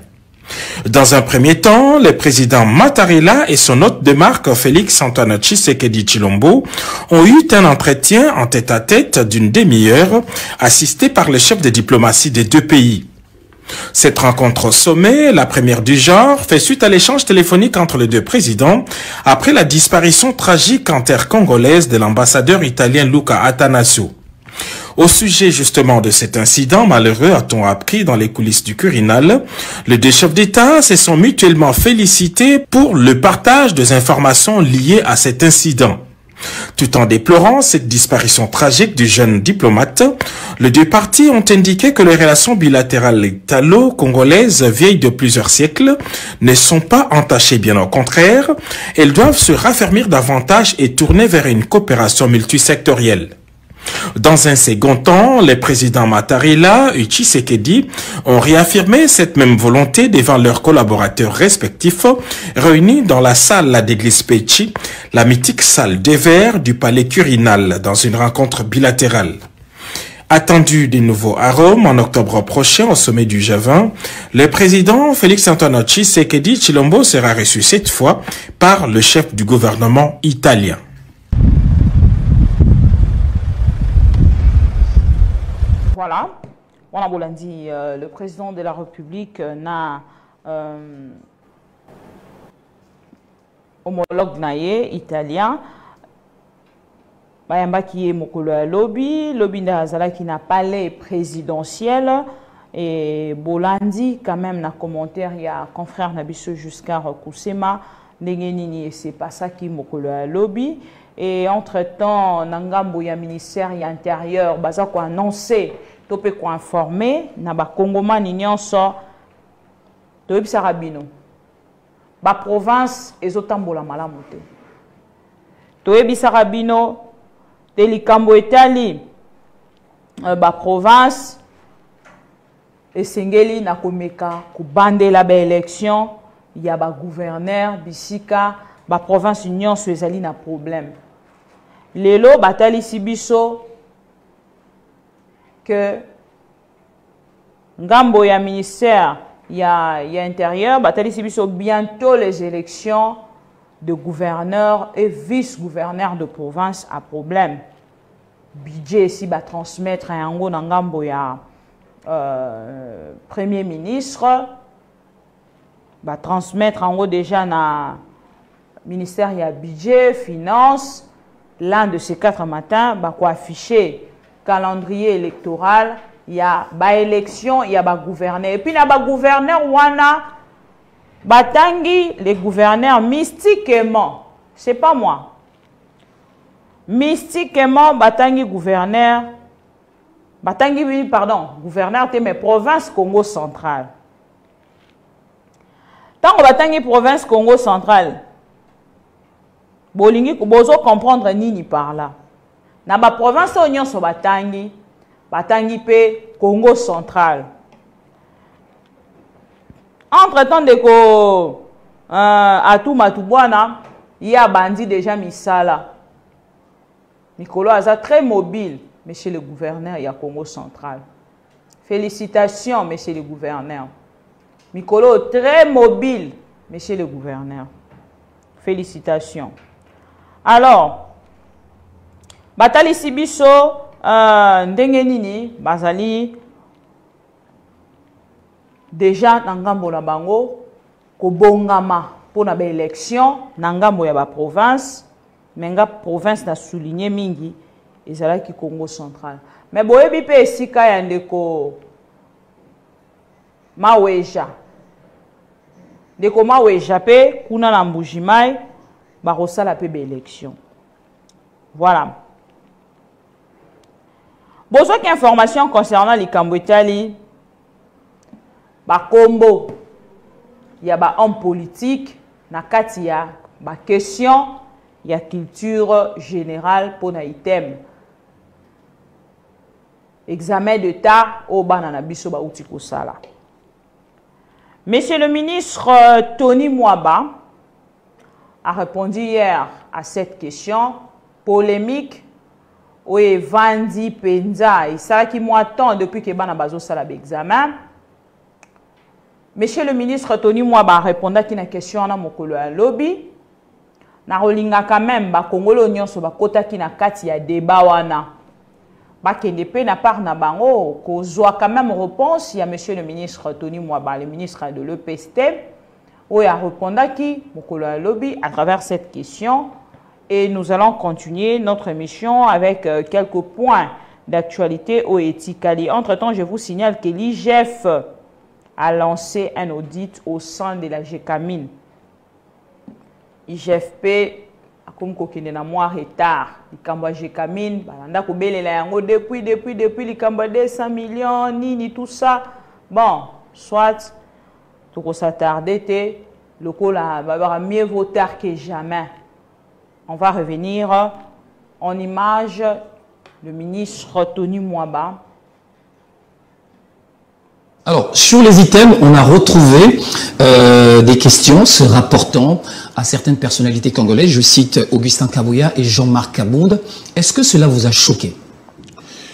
Dans un premier temps, le président Mattarella et son hôte de marque Félix Antoine Tshisekedi Tshilombo ont eu un entretien en tête-à-tête d'une demi-heure, assisté par le chef de diplomatie des deux pays. Cette rencontre au sommet, la première du genre, fait suite à l'échange téléphonique entre les deux présidents après la disparition tragique en terre congolaise de l'ambassadeur italien Luca Attanasio. Au sujet justement de cet incident malheureux, a-t-on appris dans les coulisses du Quirinal, les deux chefs d'État se sont mutuellement félicités pour le partage des informations liées à cet incident. Tout en déplorant cette disparition tragique du jeune diplomate, les deux parties ont indiqué que les relations bilatérales italo-congolaises vieilles de plusieurs siècles ne sont pas entachées, bien au contraire, elles doivent se raffermir davantage et tourner vers une coopération multisectorielle. Dans un second temps, les présidents Mattarella et Tshisekedi ont réaffirmé cette même volonté devant leurs collaborateurs respectifs réunis dans la salle d'église Pechi, la mythique salle des Verts du palais Quirinal, dans une rencontre bilatérale. Attendu des nouveaux arômes en octobre prochain au sommet du G20, le président Félix Antoine Tshisekedi Tshilombo sera reçu cette fois par le chef du gouvernement italien. Voilà, on a dit, le président de la République n'a homologue naïe italien. Bayamba qui est mokolo lobby d'Azala qui n'a pas les présidentiel et Bolandi quand même na commentaire il y a confrère Nabiso jusqu'à Koussema Nengenini c'est pas ça qui mokolo lobby. Et entre-temps, Nangambo ya ministère intérieur, baza ko annoncer, to pe ko informer, na ba Kongoma ni nyonso, to yebisa rabino. Ba province ezotambola malamu te. To yebisa rabino, te likambo etali, ba province, esengeli na komeka kubandela ba élection, ya ba gouverneur, bisika, ba province union ezali na problème. Lelo batali sibiso que ngambo ya ministère il y a intérieur, bientôt les élections de gouverneurs et vice-gouverneurs de province à problème. Budget ici va transmettre un ango nangambo ya premier ministre, va transmettre en haut déjà na ministère ya budget, finance. L'un de ces 4 matins, va quoi afficher calendrier électoral. Il y a ba élection, il y a ba gouverneur. Et puis il y a ba gouverneur wana batangi les gouverneurs mystiquement. C'est pas moi. Mystiquement batangi gouverneur. Batangi, oui, pardon, gouverneur de mes provinces Congo central. Tant que batangi province Congo central, bolingi bozo comprendre nini par là. Na ba province onyon so batangi pe Congo central. Entre-temps de ko Atou Matubwana, il y a bandit déjà misala. Nicolas Aza très mobile, monsieur le gouverneur, il y a Congo central. Félicitations, monsieur le gouverneur. Nicolas très mobile, monsieur le gouverneur. Félicitations. Alors, Batali Sibiso, Ndengenini, Bazali, déjà, Nangambo na bango, Kobongama, pour la élection, Nangambo ya ba province, Menga province n'a souligné mingi, et c'est là qui Congo central. Mais boyebi pe esika ya ndeko Maweja. Ndeko Maweja pe, kuna na Mbujimai, barosa la pe élection. Voilà. Besoin d'informations concernant les Cambouitali, Bakombo, il y a un homme politique, Nakatia, question, il y a culture générale pour item. Examen d'État au banana biso ba outiko sala. Monsieur le ministre Tony Mwaba a répondu hier à cette question polémique. Oui, Vandi Penza, et ça qui m'attend depuis que Bana Bazo sala l'examen. Monsieur le ministre Tony Mwaba répondait à une question à Mokolo à lobby. Na rolinga quand même ba Congolo nyonso ba kota ki na kati ya débat wana. Ba kende pe na part na bango ko zwa quand même réponse il y a monsieur le ministre Tony Mwaba, le ministre de l'EPST, où il a répondu qui Mokolo à lobby à travers cette question. Et nous allons continuer notre émission avec quelques points d'actualité au Etikali. Entre-temps, je vous signale que l'IGF a lancé un audit au sein de la GECAMIN. IGFP, comme kokine na moi retard, l'Ikamba GECAMIN, balanda ko belela yango depuis l'Ikamba 200 millions, ni tout ça. Bon, soit tout s'attarder, le coup là, va mieux vaut tard que jamais. On va revenir en image le ministre Tony Mwaba. Alors, sur les items, on a retrouvé des questions se rapportant à certaines personnalités congolaises. Je cite Augustin Kabouya et Jean-Marc Kabonde. Est-ce que cela vous a choqué?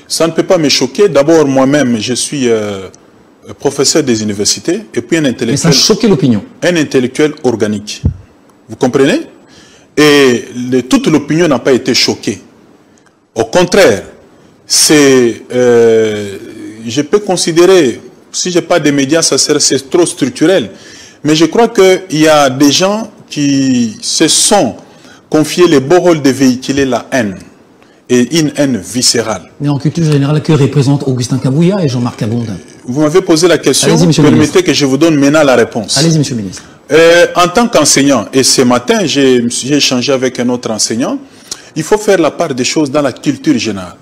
Ça ne peut pas me choquer. D'abord, moi-même, je suis professeur des universités et puis un intellectuel. Mais ça a choqué l'opinion. Un intellectuel organique. Vous comprenez? Et toute l'opinion n'a pas été choquée. Au contraire, c'est, je peux considérer, si je n'ai pas de médias, c'est trop structurel. Mais je crois qu'il y a des gens qui se sont confiés le beau rôle de véhiculer la haine. Et une haine viscérale. Mais en culture générale, que représentent Augustin Kabouya et Jean-Marc Kabonde? Vous m'avez posé la question, permettez que je vous donne maintenant la réponse. Allez-y, monsieur le ministre. En tant qu'enseignant, et ce matin, j'ai échangé avec un autre enseignant, il faut faire la part des choses dans la culture générale.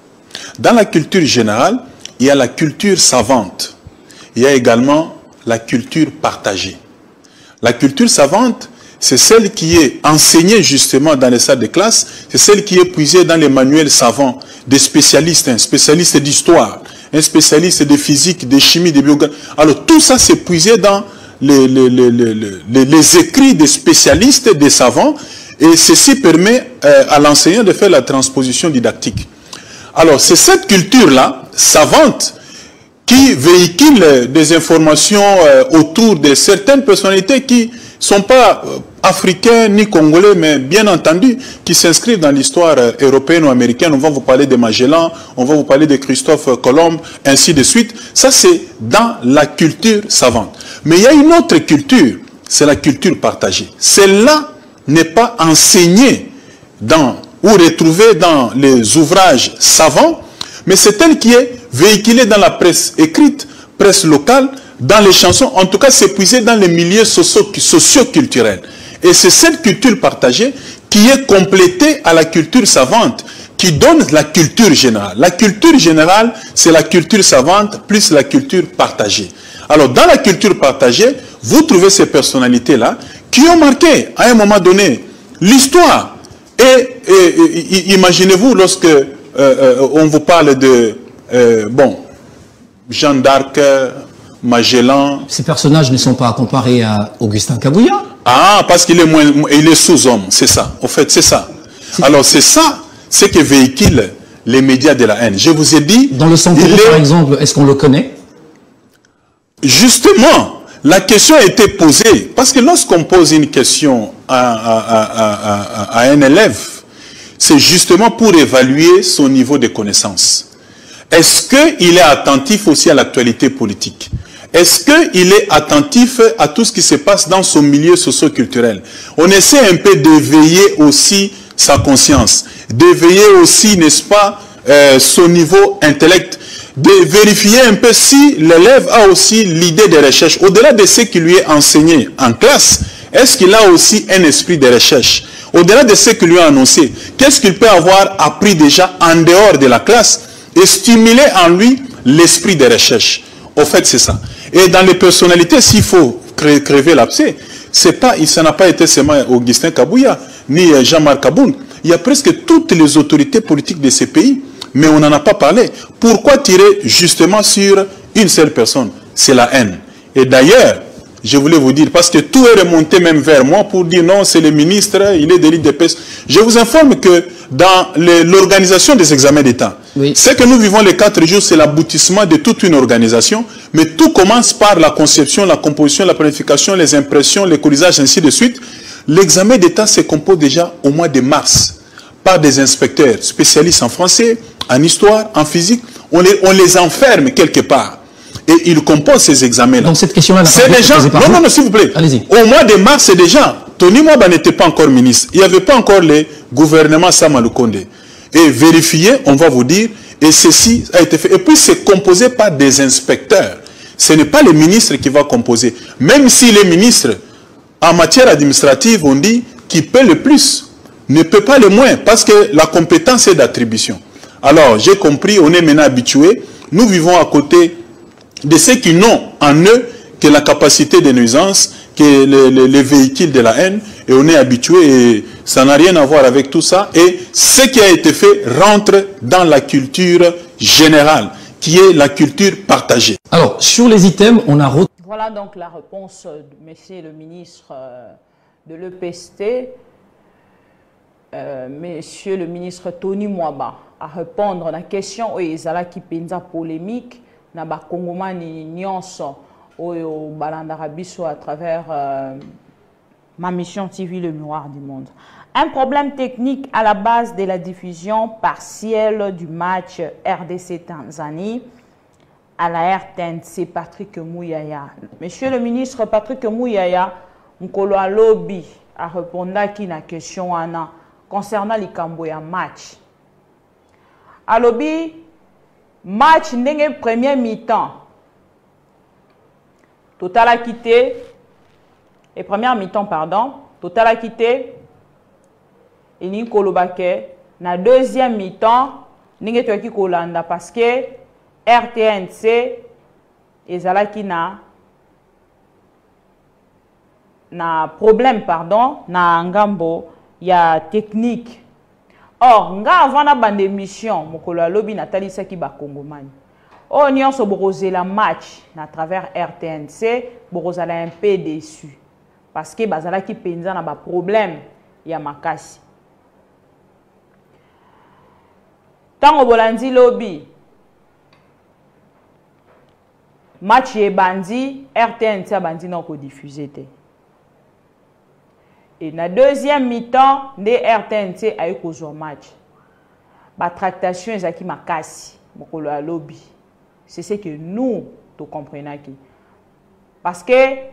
Dans la culture générale, il y a la culture savante. Il y a également la culture partagée. La culture savante, c'est celle qui est enseignée justement dans les salles de classe, c'est celle qui est puisée dans les manuels savants des spécialistes, un spécialiste d'histoire, un spécialiste de physique, de chimie, de biographie. Alors tout ça, c'est puisé dans les écrits des spécialistes, des savants, et ceci permet à l'enseignant de faire la transposition didactique. Alors, c'est cette culture-là, savante, qui véhiculent des informations autour de certaines personnalités qui ne sont pas africains ni congolais, mais bien entendu, qui s'inscrivent dans l'histoire européenne ou américaine. On va vous parler de Magellan, on va vous parler de Christophe Colomb, ainsi de suite. Ça, c'est dans la culture savante. Mais il y a une autre culture, c'est la culture partagée. Celle-là n'est pas enseignée ou retrouvée dans les ouvrages savants, mais c'est elle qui est véhiculée dans la presse écrite, presse locale, dans les chansons, en tout cas c'est puisé dans les milieux socio-culturels. Et c'est cette culture partagée qui est complétée à la culture savante, qui donne la culture générale. La culture générale, c'est la culture savante plus la culture partagée. Alors dans la culture partagée, vous trouvez ces personnalités-là qui ont marqué à un moment donné l'histoire. Et imaginez-vous lorsque on vous parle de Jeanne d'Arc, Magellan. Ces personnages ne sont pas comparés à Augustin Kabouya. Ah, parce qu'il est sous-homme, c'est ça. En fait, c'est ça. Alors, c'est ça, ce que véhiculent les médias de la haine. Je vous ai dit... Dans le Sankourou, par exemple, est-ce qu'on le connaît? Justement, la question a été posée. Parce que lorsqu'on pose une question à un élève, c'est justement pour évaluer son niveau de connaissance. Est-ce qu'il est attentif aussi à l'actualité politique? Est-ce qu'il est attentif à tout ce qui se passe dans son milieu socio-culturel? On essaie un peu d'éveiller aussi sa conscience, d'éveiller aussi, n'est-ce pas, son niveau intellect, de vérifier un peu si l'élève a aussi l'idée de recherche. Au-delà de ce qui lui est enseigné en classe, est-ce qu'il a aussi un esprit de recherche? Au-delà de ce qu'il lui a annoncé, qu'est-ce qu'il peut avoir appris déjà en dehors de la classe et stimuler en lui l'esprit de recherche? Au fait, c'est ça. Et dans les personnalités, s'il faut crever l'abcès, ça n'a pas été seulement Augustin Kabouya, ni Jean-Marc Kabound. Il y a presque toutes les autorités politiques de ces pays, mais on n'en a pas parlé. Pourquoi tirer justement sur une seule personne? C'est la haine. Et d'ailleurs, je voulais vous dire, parce que tout est remonté même vers moi pour dire non, c'est le ministre, il est de l'IDPS. Je vous informe que dans l'organisation des examens d'État, oui, ce que nous vivons les 4 jours, c'est l'aboutissement de toute une organisation, mais tout commence par la conception, la composition, la planification, les impressions, les colisages, ainsi de suite. L'examen d'État se compose déjà au mois de mars par des inspecteurs spécialistes en français, en histoire, en physique. On les enferme quelque part. Et ils composent ces examens-là. Donc cette question-là, c'est déjà... Non, s'il vous plaît. Allez-y. Au mois de mars, c'est déjà... Tony Mwaba n'était pas encore ministre. Il n'y avait pas encore le gouvernement Samaloukonde. Et vérifier, on va vous dire, et ceci a été fait. Et puis c'est composé par des inspecteurs. Ce n'est pas le ministre qui va composer. Même si les ministres, en matière administrative, on dit qui paie le plus, ne peut pas le moins, parce que la compétence est d'attribution. Alors, j'ai compris, on est maintenant habitué. Nous vivons à côté de ceux qui n'ont en eux que la capacité de nuisance, que les véhicules de la haine, et on est habitué, et ça n'a rien à voir avec tout ça, et ce qui a été fait rentre dans la culture générale, qui est la culture partagée. Alors, sur les items, on a... Voilà donc la réponse de monsieur le ministre de l'EPST, monsieur le ministre Tony Mwaba, à répondre à la question où ils allaient qui pensa polémique, na ba Kongomani nyonso oyo balandaka biso à travers ma mission TV Le Miroir du Monde. Un problème technique à la base de la diffusion partielle du match RDC-Tanzanie à la RTNC. Patrick Mouyaya. Monsieur le ministre Patrick Mouyaya, Nkolo Alobi a répondu à la question concernant les Kamboya match. Alobi, match n'est premier mi-temps. Total a quitté. Et première mi-temps, pardon. Total a quitté. Et ni kolobake. Na deuxième mi-temps, n'y a qui kolanda parce que RTNC et zalaki na problème, pardon, na ngambo ya technique. Or, nga avant na bande émission, mokolo alobi Nathalie Saki ba Kongomani. Oh, nyonso borosé la match à travers RTNC, borosala un peu déçu. Parce que bazala ki penza na ba problème ya makasi. Tango bolandi lobby. match et bandi RTNC bandi non ko diffusé té. Et na deuxième mi-temps de RTNC a eu kozwa match. Ba tractation ezaki makasi mokolo ya lobby. C'est ce que nous to comprenons qui. Parce que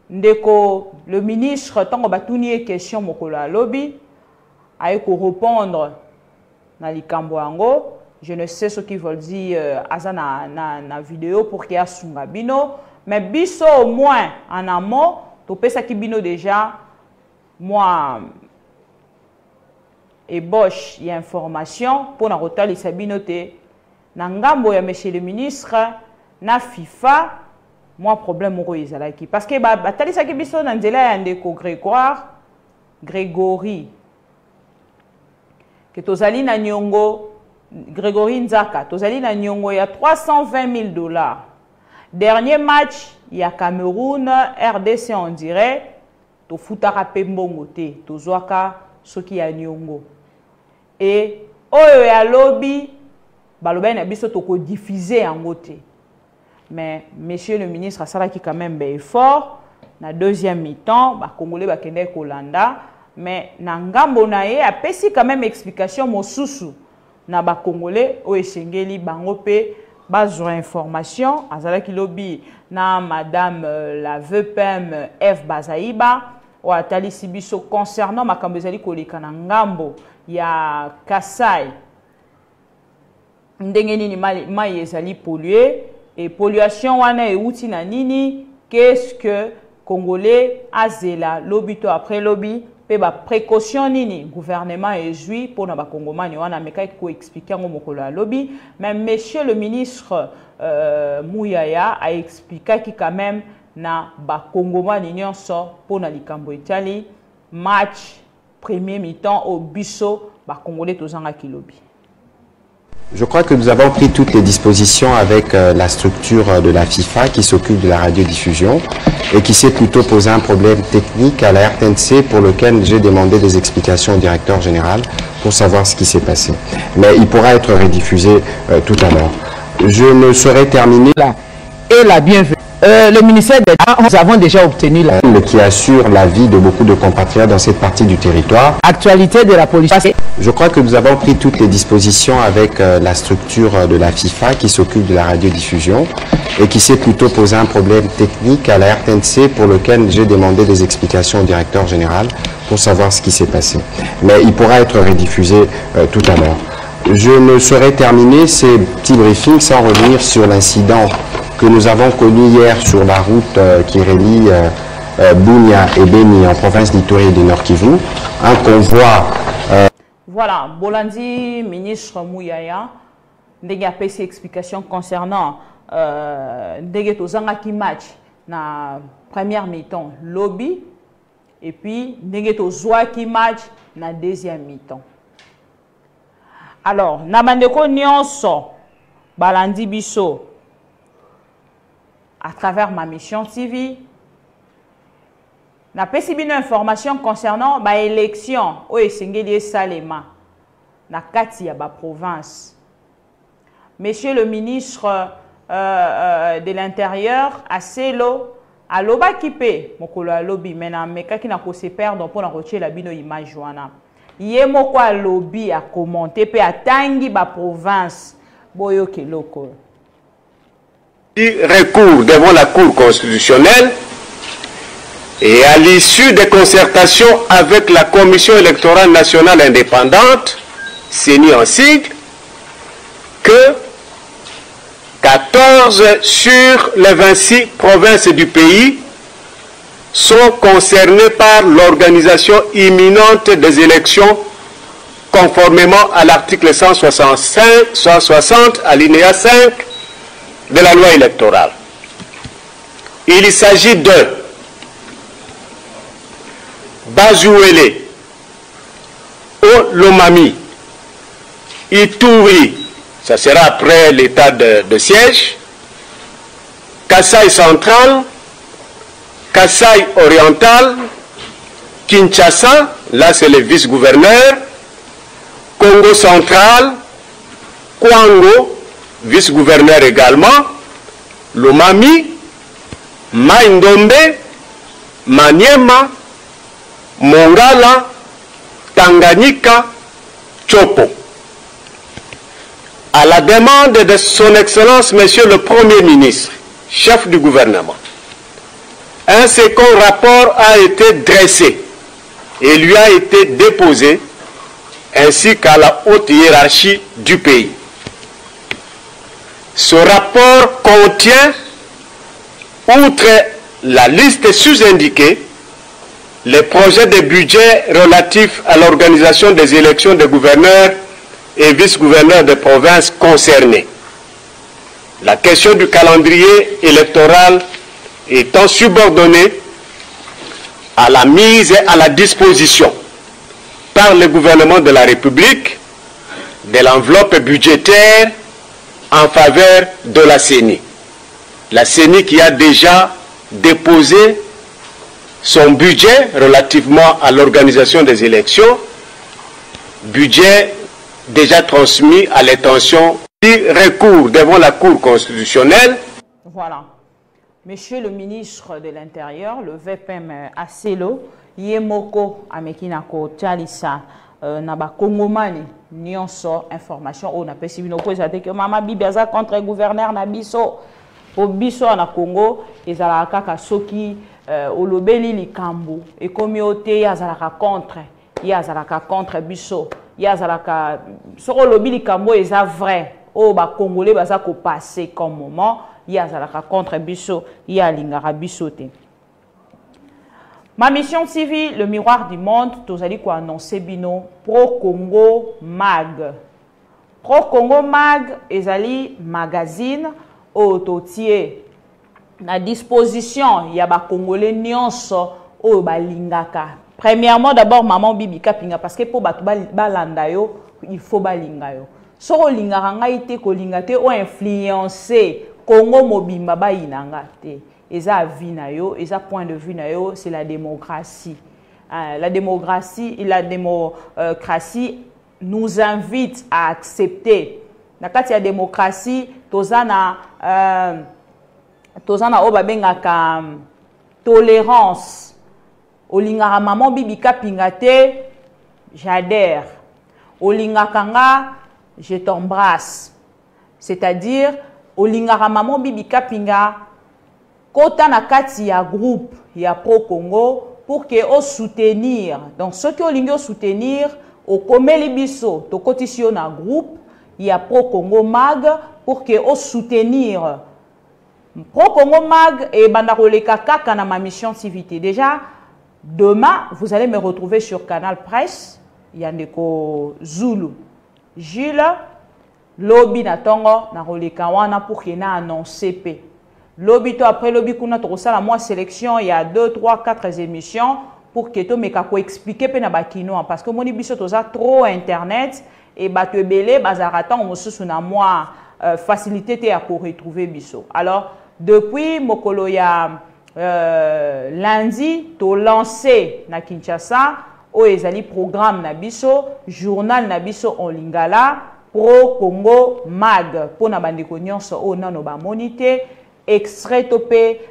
ndeko le ministre tango batuni question mokolo ya lobby a eu ko répondre na likambo yango. Je ne sais ce qu'ils veulent dire na vidéo pour qu'il y ait sunga bino, mais biso au moins en amont, to pesa ki bino déjà moi et Bosch y a information pour na rotali sabino te na ngambo ya monsieur le ministre na FIFA moi problème moko ezalaki parce que batali saki biso na nzela ya ndeko Grégory que tozali na nyongo Grégory Nzaka, tozali na nyongo ya $320 000. Dernier match, il y a Cameroun, RDC en direct, to futaka pembongo te, to zwaka soki ya nyongo. Et oyo ya lobby, baloba na biso to ko diffuser yango te. Mais monsieur le ministre a salaki quand même effort na deuxième mi-temps, ba congolais ba kende kolanda, mais na ngambo na ye apesi quand même explication mosusu. Na ba congolais o esengeli bango pe bazwa information azalaki lobby na madame la VPM F Bazaïba o atalisi biso concernant makambo ezali koleka na ngambo ya Kasai ndenge nini mai ezali pollué et pollution wana euti na nini qu'est-ce que congolais azela lobby to après lobby pe ba précaution nini gouvernement ezui pour na ba congomani wana meka ko expliquer ngo mokolo ya lobby mais monsieur le ministre Mouyaya a expliqué qui quand même na ba congomani nyonso pour na likambo etali match premier mi-temps au biso ba congolais tozanga ki lobby. Je crois que nous avons pris toutes les dispositions avec la structure de la FIFA qui s'occupe de la radiodiffusion et qui s'est plutôt posé un problème technique à la RTNC pour lequel j'ai demandé des explications au directeur général pour savoir ce qui s'est passé. Mais il pourra être rediffusé tout à l'heure. Je ne saurais terminer là. Et la bienvenue. Le ministère des nous avons déjà obtenu la qui assure la vie de beaucoup de compatriotes dans cette partie du territoire. Actualité de la police. Je crois que nous avons pris toutes les dispositions avec la structure de la FIFA qui s'occupe de la radiodiffusion et qui s'est plutôt posé un problème technique à la RTNC pour lequel j'ai demandé des explications au directeur général pour savoir ce qui s'est passé. Mais il pourra être rediffusé tout à l'heure. Je ne saurais terminer ces petits briefings sans revenir sur l'incident que nous avons connu hier sur la route qui relie Bunia et Beni en province d'Ituri et du Nord Kivu. Un convoi... Voilà, Bolandi, ministre Mouyaya, ndenge apesi explication concernant ndenge tozangaki match na première mi-temps lobby et puis ndenge tozwaki match na deuxième mi-temps. Alors, na bandeko nyonso balandi biso à travers ma mission TV, na pesi bino information concernant ba élection o esengeli salema na kati ya ba province. Monsieur le ministre de l'Intérieur Aselo aloba kipe mokolo alobi mena mekaki na ko se perdre pour na rocher la bino image wana. Ye moko alobi a commenter pe atangi ba province boyo keloko. Recours devant la Cour constitutionnelle et à l'issue des concertations avec la Commission électorale nationale indépendante, CENI en sigle, que 14 sur les 26 provinces du pays sont concernées par l'organisation imminente des élections conformément à l'article 160 alinéa 5 de la loi électorale. Il s'agit de Bazouele, Olomami, Ituri, ça sera après l'état de siège, Kasaï central, Kasaï oriental, Kinshasa, là c'est le vice-gouverneur, Congo central, Kwango, vice-gouverneur également, Lomami, Maïndombe, Maniema, Mongala, Tanganyika, Chopo. À la demande de son Excellence, Monsieur le Premier ministre, chef du gouvernement, un second rapport a été dressé et lui a été déposé, ainsi qu'à la haute hiérarchie du pays. Ce rapport contient, outre la liste sous-indiquée, les projets de budget relatifs à l'organisation des élections des gouverneurs et vice-gouverneurs de provinces concernés. La question du calendrier électoral étant subordonnée à la mise et à la disposition par le gouvernement de la République de l'enveloppe budgétaire en faveur de la CENI. La CENI qui a déjà déposé son budget relativement à l'organisation des élections, budget déjà transmis à l'intention du recours devant la Cour constitutionnelle. Voilà. Monsieur le ministre de l'Intérieur, le VPM Aselo, Yemoko Amekinako Tchalissa, Naba Kongomani, Nyonso, information, on a pessimino que Mama Bibiaza contre gouverneur Nabiso, au Biso na Congo, et Zalaka Soki, Olobeli Likambu, et communauté Yazalaka contre Biso, Yazalaka, sur Olobi Likambu, est vrai, au bas Congolais, baza ko passé comme moment. Yazalaka contre Bisso, Yalingara Bissoté. Ma mission civile, le miroir du monde, tous allez quoi annoncer bino Pro Congo Mag. Pro Congo Mag, ezali magazine autotier. Na disposition, il y a ba Congolais nyonso o balingaka. Premièrement, d'abord maman Bibi Kapinga parce que pour batu balanda yo, il faut balinga yo. So lingara ngaite ko lingate o influencer Congo mobimba ba inanga te. Eza vie na yo, eza point de vue na yo, c'est la démocratie. La démocratie nous invite à accepter. Na kati ya démocratie, tozana oba bengaka tolérance. Olingara maman bibi kapinga te, j'adhère. Olingaka nga, je t'embrasse. C'est-à-dire Olingara maman bibi kapinga kota na kati ya groupe ya Pro Congo pour que o soutenir. Donc ceux qui olingo soutenir au komeli biso to kotisio na groupe ya Pro Congo Mag pour que o soutenir Pro Congo Mag et bandaroleka kaka na ma mission civilité. Déjà demain vous allez me retrouver sur Canal Presse Yandeko Zulu Gilles Lobby na tongo na roleka wana pour qu'il na annoncé p. Lobby to après lobby kuna to sala moi sélection il y a 2 3 4 émissions pour que to meka ko expliquer pe na bakino parce que moni biso to za trop internet et bato ebele bazarata on mosusu na moi facilité te à ko retrouver biso. Alors depuis mokolo ya lundi to lancé na Kinshasa o ezali programme na biso journal na biso en lingala Pro Congo Mag pour na bandeko nyonso o nano ba monité extrait topé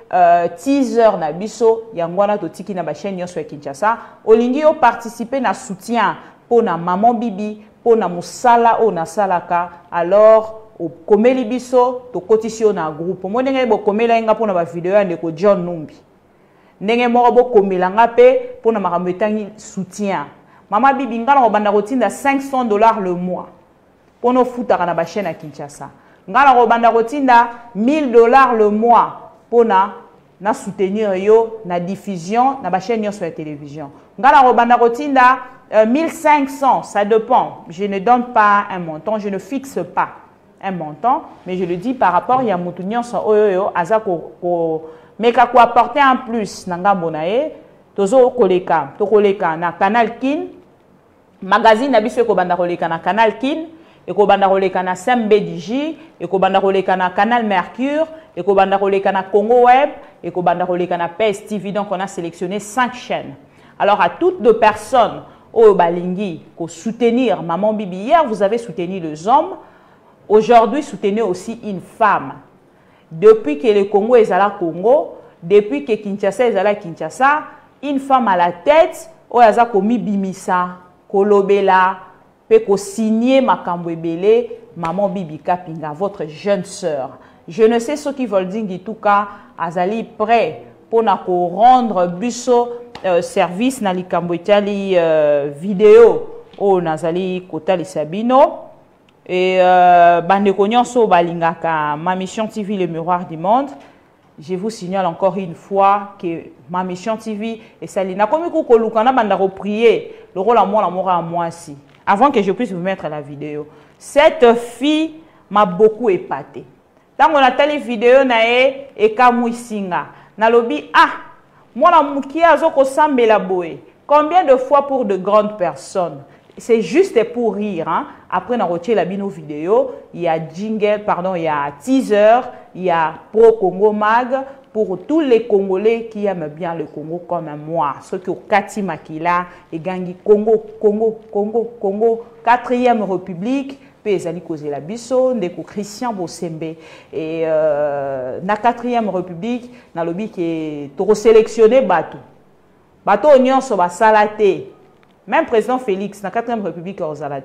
teaser na biso yangwana to tiki na ba chaîne nyonso ya Kinshasa olingi o participer na soutien pour na maman bibi pour na musala o na salaka alors o komeli biso to kotisio na groupe monenge bo komela nga pour na ba vidéo ya ndeko John Numbi ndenge moko bo komela nga pe pour na makambo etangi soutien mama bibi ngala ko banda kotinda $500 le mois pour nos foutaka na ba chaîne à Kinshasa. Ngala ko banda kotinda $1000 le mois pour na soutenir yo na diffusion na ba chaîne sur la télévision. Ngala ko banda kotinda 1500, ça dépend. Je ne donne pas un montant, je ne fixe pas un montant, mais je le dis par rapport à mutunyon so oyo azako mais ka ko apporter en plus na ngambo na ye tozo koleka na Canal Kin magazine na biso ko banda koleka na Canal Kin et ko banda koleka na SMBDJ et ko banda koleka na Canal Mercure et ko banda koleka na Congo Web et ko banda koleka na PS TV. Donc on a sélectionné 5 chaînes. Alors à toutes deux personnes au balingi ko soutenir maman bibi, hier vous avez soutenu les hommes, aujourd'hui soutenez aussi une femme. depuis que le Congo est à la Congo, depuis que Kinshasa est à la Kinshasa, une femme à la tête, oyaza komi bimisa, kolobela, pe ko signer makambo ebele, maman Bibika Pinga, votre jeune sœur. Je ne sais ce qu'ils veulent dire, en tout cas, azali prêt pour ko rendre buso service na likambo etali vidéo o nazali kotali sabino. Et bandeko nyonso balingaka ma mission TV le miroir du monde. Je vous signale encore une fois que ma mission TV et Salina comme ko lukana bandako prier le rôle à moi si avant que je puisse vous mettre la vidéo. Cette fille m'a beaucoup épaté. Tant on a télé vidéo nae et kamwisinga na lobi moi la muki azoko sambela boy. Combien de fois pour de grandes personnes? C'est juste pour rire. Hein? Après, on a retiré la bino vidéo. Il y a jingle, pardon, il y a teaser, il y a Pro Congo Mag pour tous les Congolais qui aiment bien le Congo comme moi. Ceux qui ont Kati Makila et Gangi Congo, 4e République. Pezali Kozela Bisso, Ndeko Christian Bosembe. Et na 4e République, na lobby qui est sélectionné Batou. Batou Onyon Soba Salaté. Même président Félix, dans la 4e République, il y a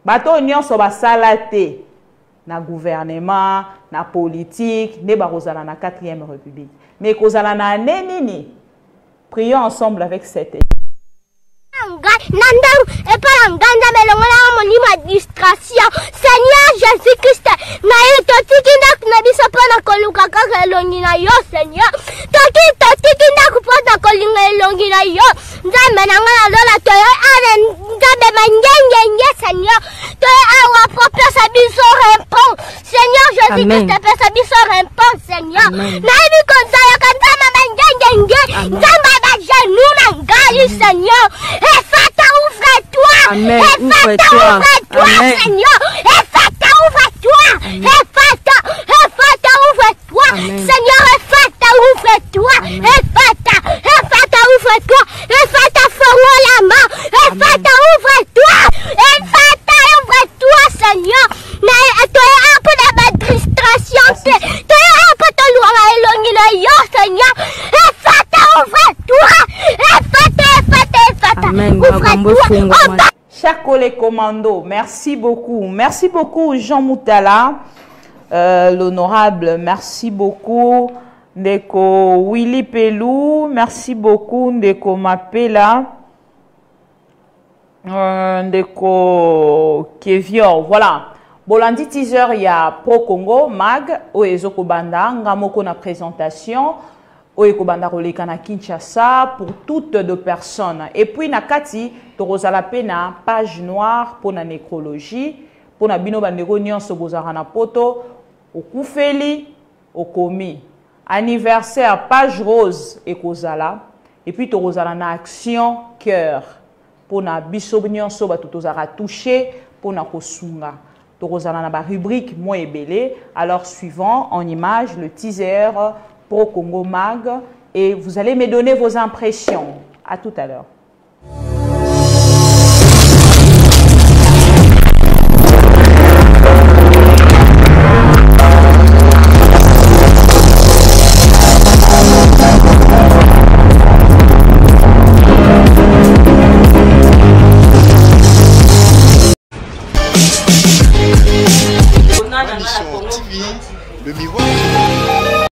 bateau union sur la salaté, na gouvernement, na politique, ne ba rozala na 4e République. Mais kozala na nenini, prions ensemble avec cette Nandaru et pas en Ganda melongona monima distraction. Seigneur Jésus-Christ, na toti kinda na biso pana koluka kaka elongi na yo Seigneur. Toti kinda kupona kolinga elongi na yo. Nzambe na ngala lola to ane nzambe mangenge Seigneur. To awa propre sa biso rempon. Seigneur Jésus-Christ pesa biso rempon Seigneur. Na ibi konza yo kantama mangenge. Nzambe ba genou na ngali Seigneur. Efata ouvre-toi. Amen. Efata ouvre-toi Seigneur. Efata ouvre-toi. Efata ouvre-toi. Seigneur Efata ouvre-toi. Efata ouvre-toi. Efata ferme la main. Efata ouvre-toi. Efata ouvre-toi Seigneur. Na toi un peu de distraction. Toi un peu de loin elongi na yo Seigneur. Efata ouvre-toi. Efata. Amen. Chers collègues commandos, merci beaucoup. Merci beaucoup Jean Moutala, l'honorable. Merci beaucoup Ndeko Willy Pelou. Merci beaucoup Ndeko Mapela. Ndeko Kevior. Voilà. Bolandi teaser, il y a Pro Congo, Mag, Oezoko Banda, Ngamoko na présentation. Oekobanda roleka na Kinshasa pour toutes deux personnes. Et puis nakati torozala pena page noire pour la nécrologie pour na bino bandeko nyonso bozara na poto okufeli okomi anniversaire page rose ekozala et puis torozala na action cœur pour na biso nyonso ba tozara touché pour na kosunga torozala na ba rubrique mo ebele. Alors suivant en image le teaser Pro Congo Mag et vous allez me donner vos impressions. À tout à l'heure. Le miroir.